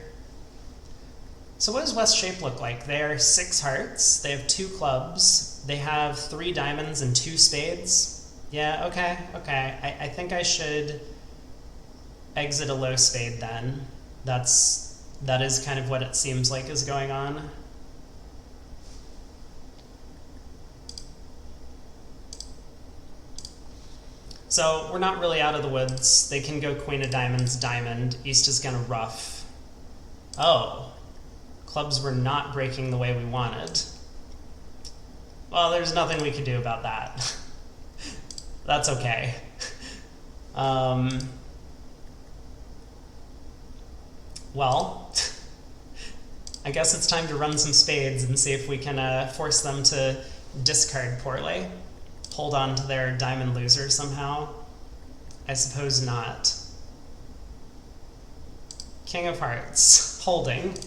So what does West's shape look like? They are 6 hearts, they have 2 clubs, they have 3 diamonds and 2 spades. Yeah, okay. I think I should exit a low spade then. That is kind of what it seems like is going on. So we're not really out of the woods. They can go queen of diamonds, diamond. East is gonna rough. Oh, clubs were not breaking the way we wanted. Well, there's nothing we can do about that. That's okay. Well, I guess it's time to run some spades and see if we can force them to discard poorly. Hold on to their diamond loser somehow? I suppose not. King of hearts. Holding.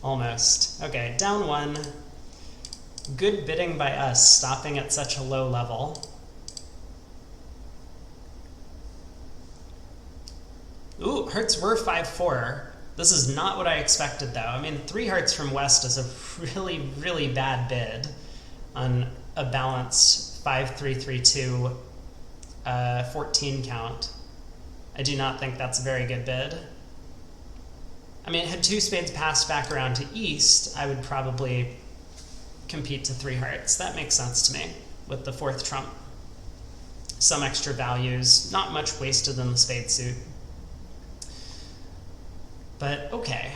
Almost. Okay, down 1. Good bidding by us, stopping at such a low level. Ooh, hearts were 5-4. This is not what I expected, though. I mean, 3 hearts from West is a really, really bad bid on a balanced 5-3-3-2 14 count. I do not think that's a very good bid. I mean, had 2 spades passed back around to East, I would probably compete to 3 hearts. That makes sense to me, with the 4th trump. Some extra values, not much wasted in the spade suit. But okay.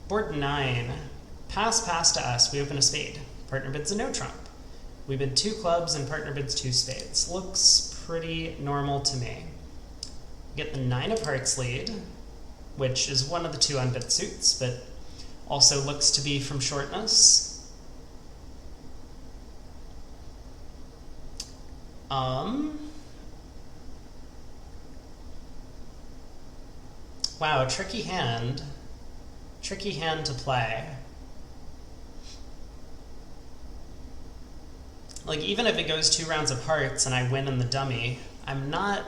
Board 9. Pass to us. We open a spade. Partner bids a no trump. We bid 2 clubs and partner bids 2 spades. Looks pretty normal to me. Get the 9 of hearts lead, which is one of the 2 unbid suits, but also looks to be from shortness. Wow, tricky hand. Tricky hand to play. Like, even if it goes 2 rounds of hearts and I win in the dummy, I'm not...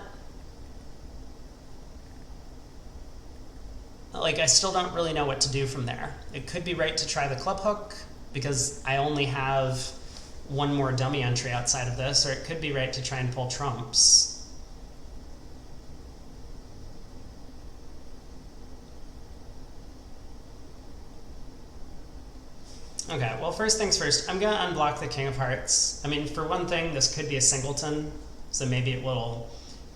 Like, I still don't really know what to do from there. It could be right to try the club hook, because I only have 1 more dummy entry outside of this, or it could be right to try and pull trumps. Okay, well, first things first, I'm going to unblock the King of Hearts. I mean, for one thing, this could be a singleton, so maybe it will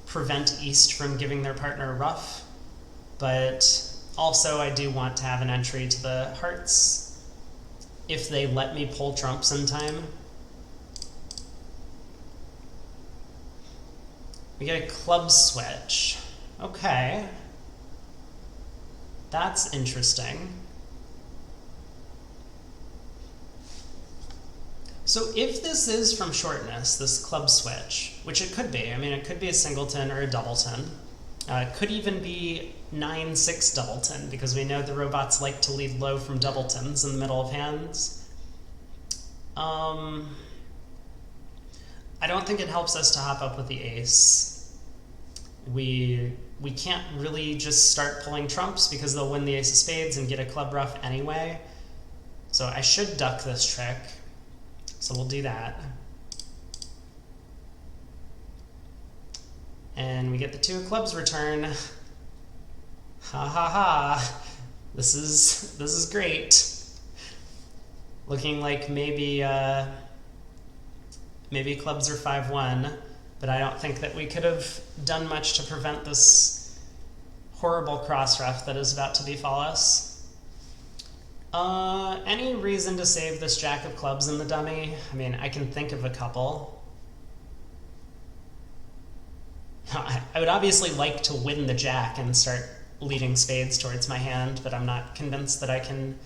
prevent East from giving their partner a ruff. But also, I do want to have an entry to the Hearts if they let me pull trumps in time. We get a club switch. Okay. That's interesting. So if this is from shortness, this club switch, which it could be, I mean, it could be a singleton or a doubleton. It could even be 9-6 doubleton, because we know the robots like to lead low from doubletons in the middle of hands. I don't think it helps us to hop up with the ace. We can't really just start pulling trumps, because they'll win the ace of spades and get a club ruff anyway. So I should duck this trick. So we'll do that. And we get the 2 of clubs return. Ha ha ha. This is great. Looking like maybe clubs are 5-1, but I don't think that we could have done much to prevent this horrible cross ref that is about to befall us. Any reason to save this jack of clubs in the dummy? I mean, I can think of a couple. I would obviously like to win the jack and start leading spades towards my hand, but I'm not convinced that I can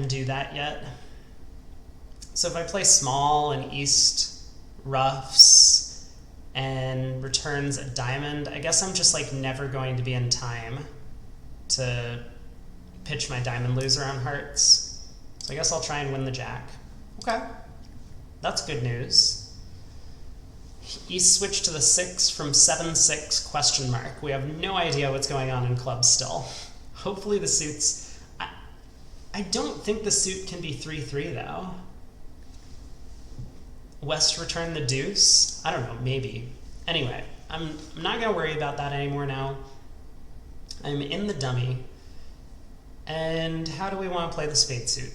do that yet. So if I play small and East ruffs and returns a diamond, I guess I'm just like never going to be in time to pitch my diamond loser on hearts. So I guess I'll try and win the jack. Okay, that's good news. East switch to the 6 from 7-6 question mark. We have no idea what's going on in clubs still. Hopefully the suits... I don't think the suit can be 3-3 though. West return the deuce? I don't know, maybe. Anyway, I'm not going to worry about that anymore now. I'm in the dummy. And how do we want to play the spade suit?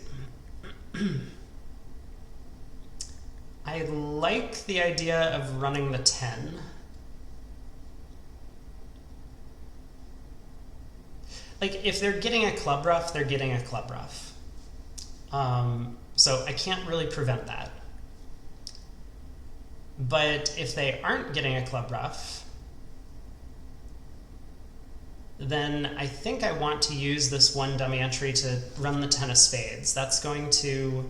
I like the idea of running the 10. Like, if they're getting a club ruff, they're getting a club ruff. So I can't really prevent that. But if they aren't getting a club ruff, then I think I want to use this 1 dummy entry to run the 10 of spades. That's going to...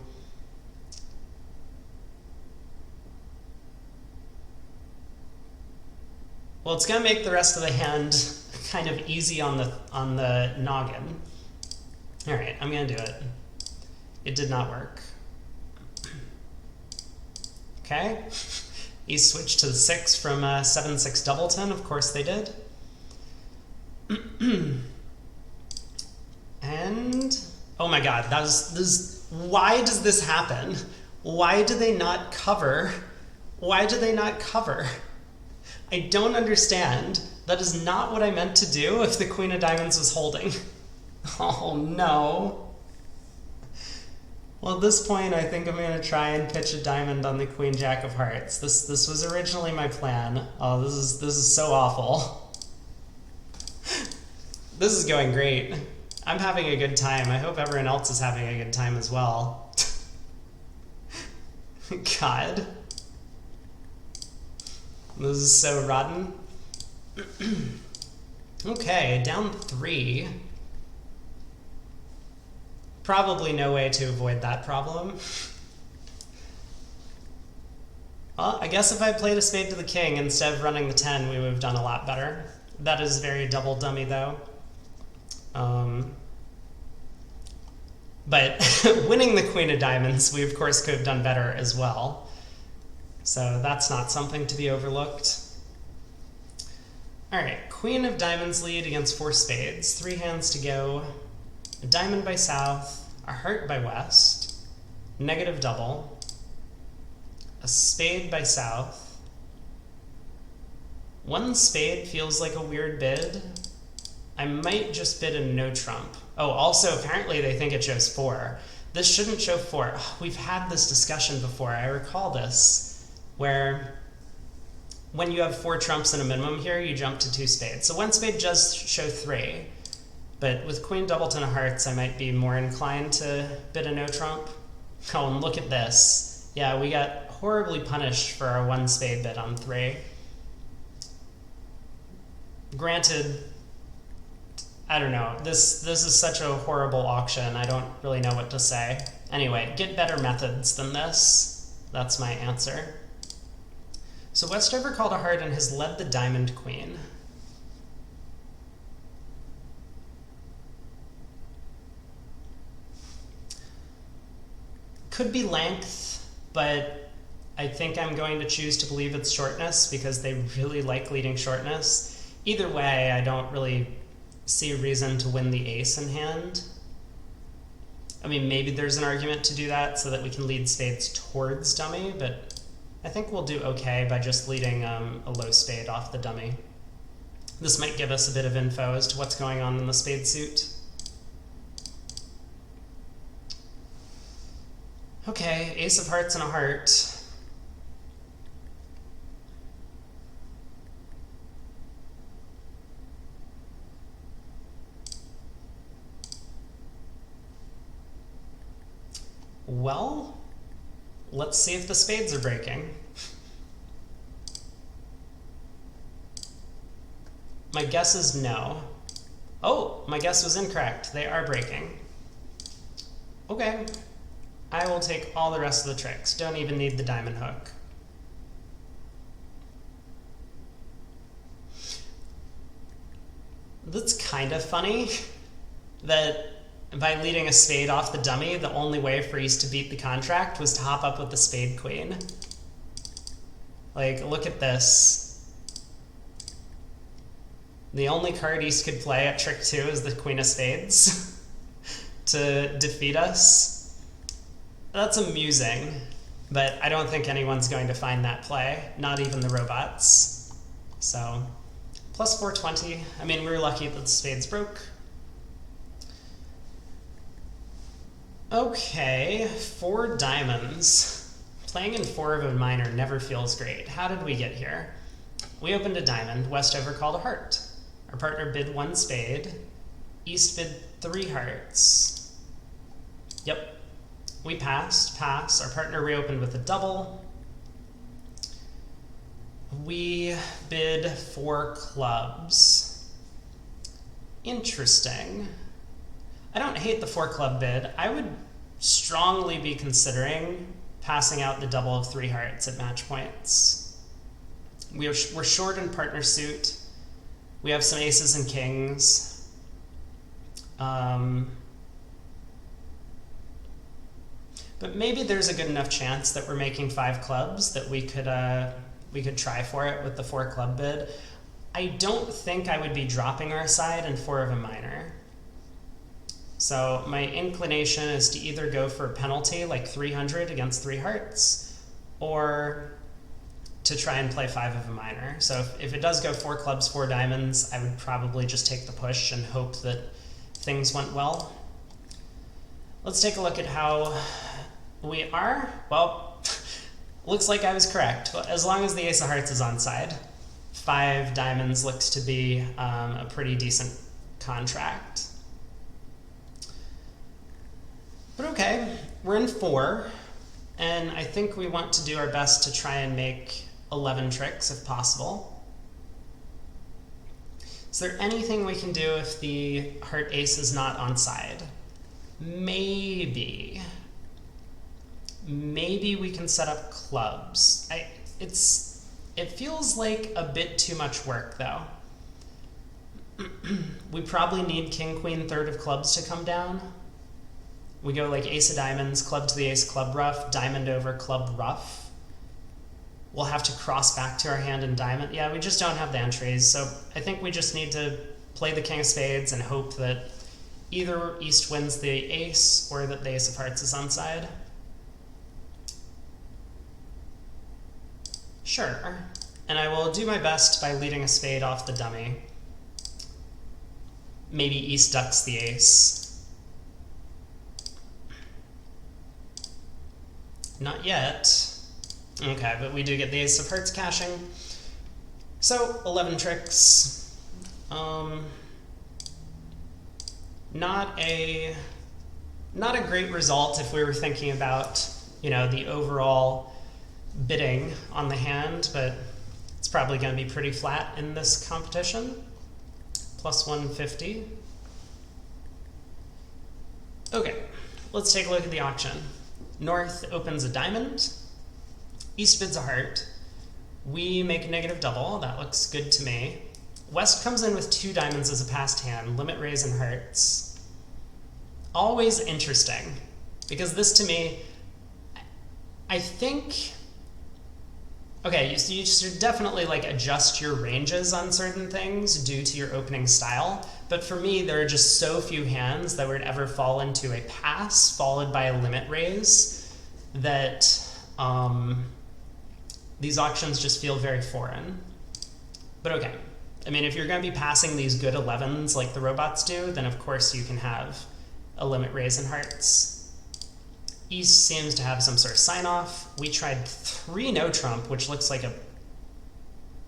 Well, it's going to make the rest of the hand kind of easy on the noggin. All right, I'm going to do it. It did not work. Okay. East switch to the 6 from 7-6 doubleton. Of course they did. And oh my god, why does this happen? Why do they not cover? Why do they not cover? I don't understand. That is not what I meant to do if the Queen of Diamonds was holding. Oh no. Well, at this point, I think I'm going to try and pitch a diamond on the Queen Jack of Hearts. This was originally my plan. Oh, this is so awful. This is going great. I'm having a good time. I hope everyone else is having a good time as well. God. This is so rotten. Okay, down 3. Probably no way to avoid that problem. Well, I guess if I played a spade to the king instead of running the 10, we would have done a lot better. That is very double dummy, though. But winning the queen of diamonds, we of course could have done better as well. So that's not something to be overlooked. All right, queen of diamonds lead against 4 spades. 3 hands to go. A diamond by south, a heart by west, negative double, a spade by south. 1 spade feels like a weird bid. I might just bid a no trump. Oh, also apparently they think it shows 4. This shouldn't show 4. Oh, we've had this discussion before. I recall this, where when you have 4 trumps and a minimum here, you jump to 2 spades. So 1 spade does show 3, but with queen doubleton of hearts, I might be more inclined to bid a no trump. Oh, and look at this. Yeah, we got horribly punished for our 1 spade bid on 3. Granted, I don't know. This is such a horrible auction. I don't really know what to say. Anyway, get better methods than this. That's my answer. So Westover called a heart and has led the diamond queen. Could be length, but I think I'm going to choose to believe it's shortness because they really like leading shortness. Either way, I don't really see a reason to win the ace in hand. I mean, maybe there's an argument to do that so that we can lead spades towards dummy, but I think we'll do okay by just leading a low spade off the dummy. This might give us a bit of info as to what's going on in the spade suit. Okay, ace of hearts and a heart. Well, let's see if the spades are breaking. My guess is no. Oh, my guess was incorrect. They are breaking. Okay. I will take all the rest of the tricks. Don't even need the diamond hook. That's kind of funny that by leading a spade off the dummy, the only way for East to beat the contract was to hop up with the spade queen. Like, look at this. The only card East could play at trick 2 is the queen of spades to defeat us. That's amusing, but I don't think anyone's going to find that play, not even the robots. So, plus 420. I mean, we were lucky that the spades broke. Okay, 4 diamonds. Playing in 4 of a minor never feels great. How did we get here? We opened a diamond, Westover called a heart. Our partner bid 1 spade. East bid 3 hearts. Yep. We passed, pass. Our partner reopened with a double. We bid 4 clubs. Interesting. I don't hate the 4 club bid. I would strongly be considering passing out the double of 3 hearts at match points. We're short in partner suit. We have some aces and kings. But maybe there's a good enough chance that we're making 5 clubs that we could try for it with the 4 club bid. I don't think I would be dropping our side in 4 of a minor. So my inclination is to either go for a penalty like 300 against 3 hearts, or to try and play 5 of a minor. So if it does go 4 clubs, 4 diamonds, I would probably just take the push and hope that things went well. Let's take a look at how we are. Well, looks like I was correct. As long as the ace of hearts is on side, 5 diamonds looks to be a pretty decent contract. But okay, we're in 4, and I think we want to do our best to try and make 11 tricks if possible. Is there anything we can do if the heart ace is not on side? Maybe we can set up clubs. It feels like a bit too much work though. We probably need king, queen, third of clubs to come down. We go like ace of diamonds, club to the ace, club ruff, diamond over, club ruff. We'll have to cross back to our hand in diamond. Yeah, we just don't have the entries, so I think we just need to play the king of spades and hope that either East wins the ace or that the ace of hearts is on side. Sure. And I will do my best by leading a spade off the dummy. Maybe East ducks the ace. Not yet. Okay, but we do get the ace of hearts cashing. So, 11 tricks. Not a great result if we were thinking about, the overall bidding on the hand, but it's probably going to be pretty flat in this competition. Plus 150. Okay, let's take a look at the auction. North opens a diamond. East bids a heart. We make a negative double. That looks good to me. West comes in with 2 diamonds as a passed hand. Limit raise and hearts. Always interesting, because this to me, I think... Okay, so you should definitely adjust your ranges on certain things due to your opening style, but for me there are just so few hands that would ever fall into a pass followed by a limit raise that these auctions just feel very foreign. But okay, I mean, if you're going to be passing these good 11s like the robots do, then of course you can have a limit raise in hearts. East seems to have some sort of sign-off. We tried 3 no trump, which looks like a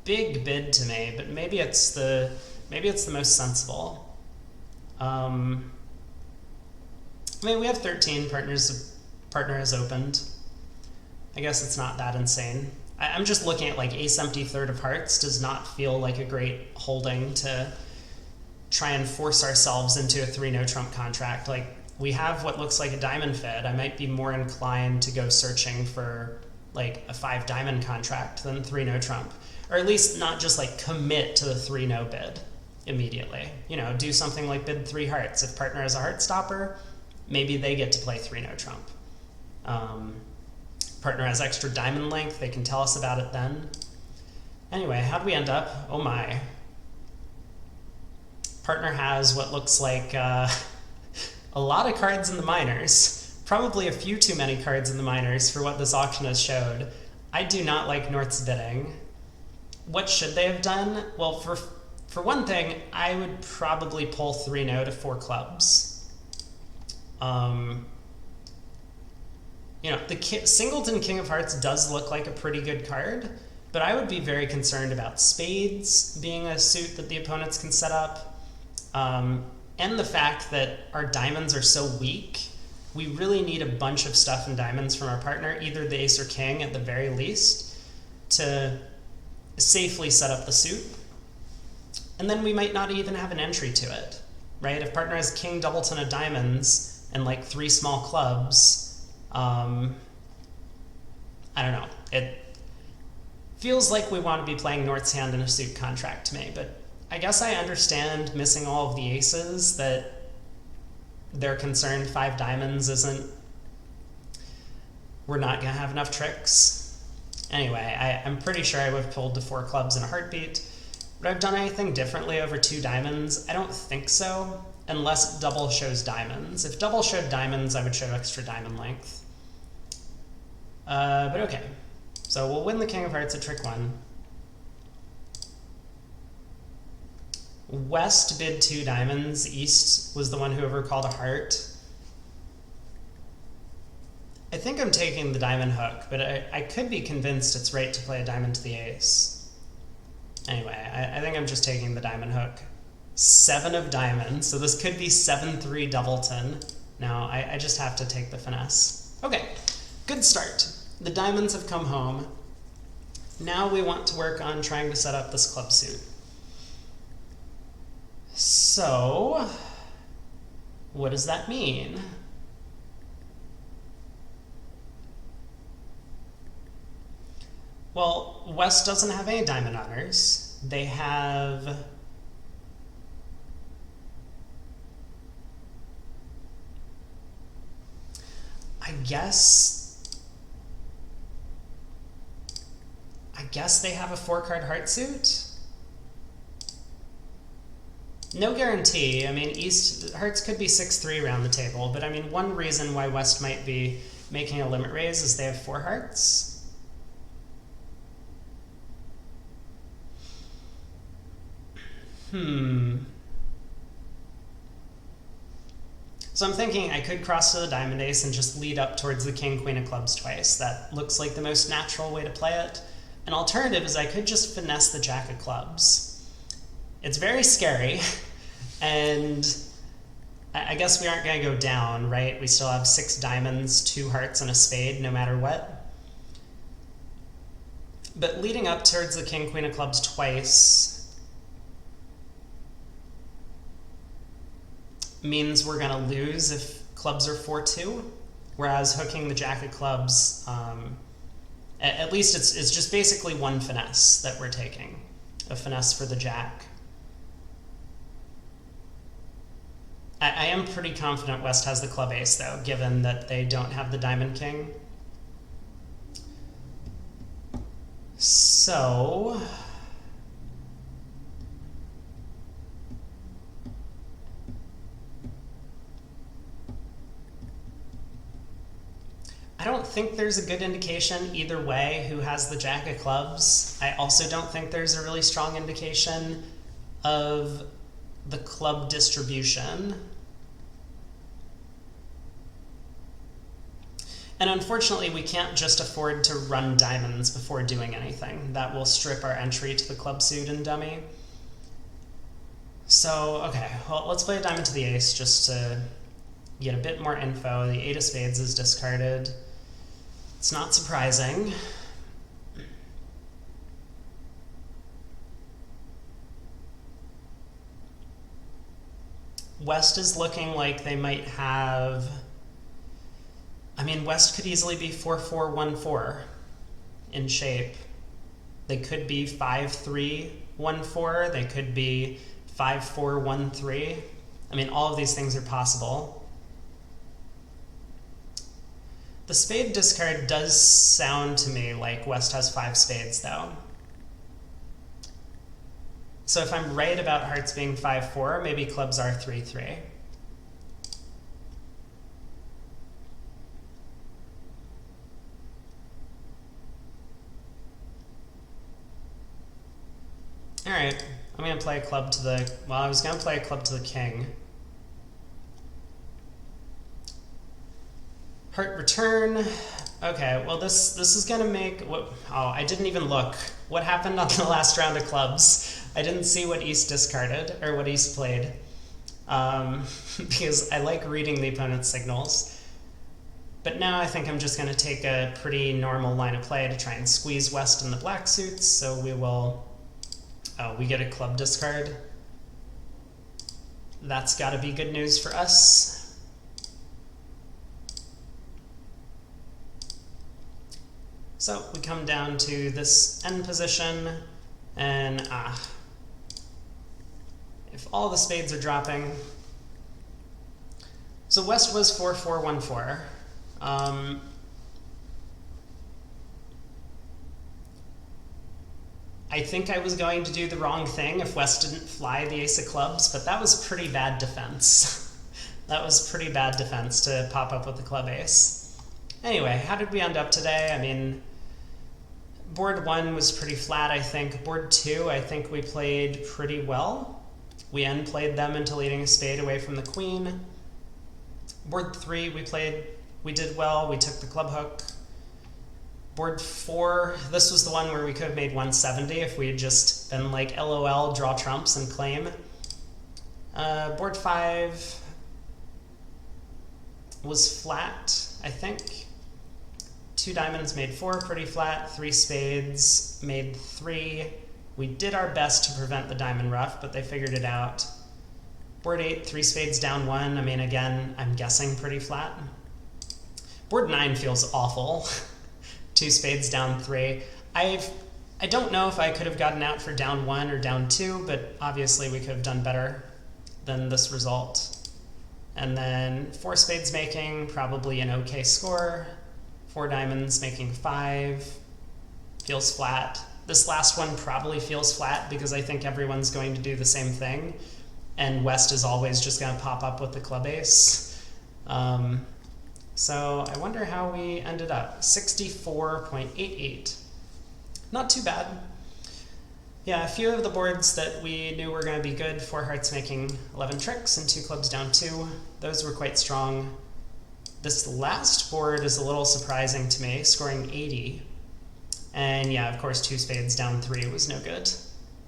big bid to me, but maybe it's the most sensible. I mean, we have 13 partners. Partner has opened. I guess it's not that insane. I'm just looking at ace empty third of hearts does not feel like a great holding to try and force ourselves into a 3 no trump contract. We have what looks like a diamond fed. I might be more inclined to go searching for a 5 diamond contract than 3 no trump, or at least not just commit to the 3 no bid immediately. Do something like bid 3 hearts. If partner has a heart stopper, maybe they get to play 3 no trump. Partner has extra diamond length. They can tell us about it then. Anyway, how'd we end up? Oh my. Partner has what looks like a lot of cards in the minors. Probably a few too many cards in the minors for what this auction has showed. I do not like North's bidding. What should they have done? Well, for one thing, I would probably pull 3 no to 4 clubs. The Singleton King of Hearts does look like a pretty good card, but I would be very concerned about spades being a suit that the opponents can set up. And the fact that our diamonds are so weak, we really need a bunch of stuff in diamonds from our partner, either the ace or king at the very least, to safely set up the suit. And then we might not even have an entry to it, right? If partner has king doubleton of diamonds and 3 small clubs, I don't know. It feels like we want to be playing North's hand in a suit contract to me, but I guess I understand missing all of the aces, that they're concerned 5 diamonds isn't... We're not going to have enough tricks. Anyway, I'm pretty sure I would have pulled to 4 clubs in a heartbeat. Would I have done anything differently over 2 diamonds? I don't think so, unless double shows diamonds. If double showed diamonds, I would show extra diamond length. But okay. So we'll win the King of Hearts at trick 1. West bid 2 diamonds. East was the one who overcalled a heart. I think I'm taking the diamond hook, but I could be convinced it's right to play a diamond to the ace. Anyway, I think I'm just taking the diamond hook. 7 of diamonds, so this could be 7-3 doubleton. Now, I just have to take the finesse. Okay, good start. The diamonds have come home. Now we want to work on trying to set up this club suit. So, what does that mean? Well, West doesn't have any diamond honors. They have... I guess they have a 4-card heart suit? No guarantee. I mean, East hearts could be 6-3 around the table, but I mean, one reason why West might be making a limit raise is they have 4 hearts. So I'm thinking I could cross to the diamond ace and just lead up towards the king, queen of clubs twice. That looks like the most natural way to play it. An alternative is I could just finesse the jack of clubs. It's very scary, and I guess we aren't going to go down, right? We still have 6 diamonds, 2 hearts, and a spade, no matter what. But leading up towards the king, queen of clubs twice means we're going to lose if clubs are 4-2, whereas hooking the jack of clubs, at least it's just basically one finesse that we're taking, a finesse for the jack. I am pretty confident West has the club ace, though, given that they don't have the diamond king. So... I don't think there's a good indication either way who has the jack of clubs. I also don't think there's a really strong indication of the club distribution. And unfortunately, we can't just afford to run diamonds before doing anything. That will strip our entry to the club suit and dummy. So, okay, well, let's play a diamond to the ace just to get a bit more info. The 8 of spades is discarded. It's not surprising. West is looking like they might have... I mean, West could easily be 4-4-1-4 in shape. They could be 5-3-1-4. They could be 5-4-1-3. I mean, all of these things are possible. The spade discard does sound to me like West has 5 spades, though. So if I'm right about hearts being 5-4, maybe clubs are 3-3. Alright, I'm going to play a club to the... Well, I was going to play a club to the king. Heart return. Okay, well this is gonna make what? Oh, I didn't even look. What happened on the last round of clubs? I didn't see what East discarded or what East played, because I like reading the opponent's signals. But now I think I'm just gonna take a pretty normal line of play to try and squeeze West in the black suits. So we will. Oh, we get a club discard. That's got to be good news for us. So we come down to this end position, and if all the spades are dropping... So West was 4-4-1-4. I think I was going to do the wrong thing if West didn't fly the ace of clubs, but that was pretty bad defense. That was pretty bad defense to pop up with the club ace. Anyway, how did we end up today? I mean... Board 1 was pretty flat, I think. Board 2, I think we played pretty well. We end played them into leading a spade away from the queen. Board 3, we did well. We took the club hook. Board 4, this was the one where we could have made 170 if we had just been like LOL, draw trumps, and claim. Board 5 was flat, I think. 2 diamonds made 4, pretty flat. 3 spades made 3. We did our best to prevent the diamond ruff, but they figured it out. Board 8, 3 spades down 1. I mean, again, I'm guessing pretty flat. Board 9 feels awful. 2 spades down 3. I don't know if I could have gotten out for down 1 or down 2, but obviously we could have done better than this result. And then 4 spades making, probably an okay score. 4 diamonds making 5. Feels flat. This last one probably feels flat because I think everyone's going to do the same thing. And West is always just going to pop up with the club ace. So I wonder how we ended up. 64.88. Not too bad. Yeah, a few of the boards that we knew were going to be good, 4 hearts making 11 tricks and 2 clubs down 2. Those were quite strong. This last board is a little surprising to me, scoring 80. And yeah, of course, 2 spades down 3 was no good.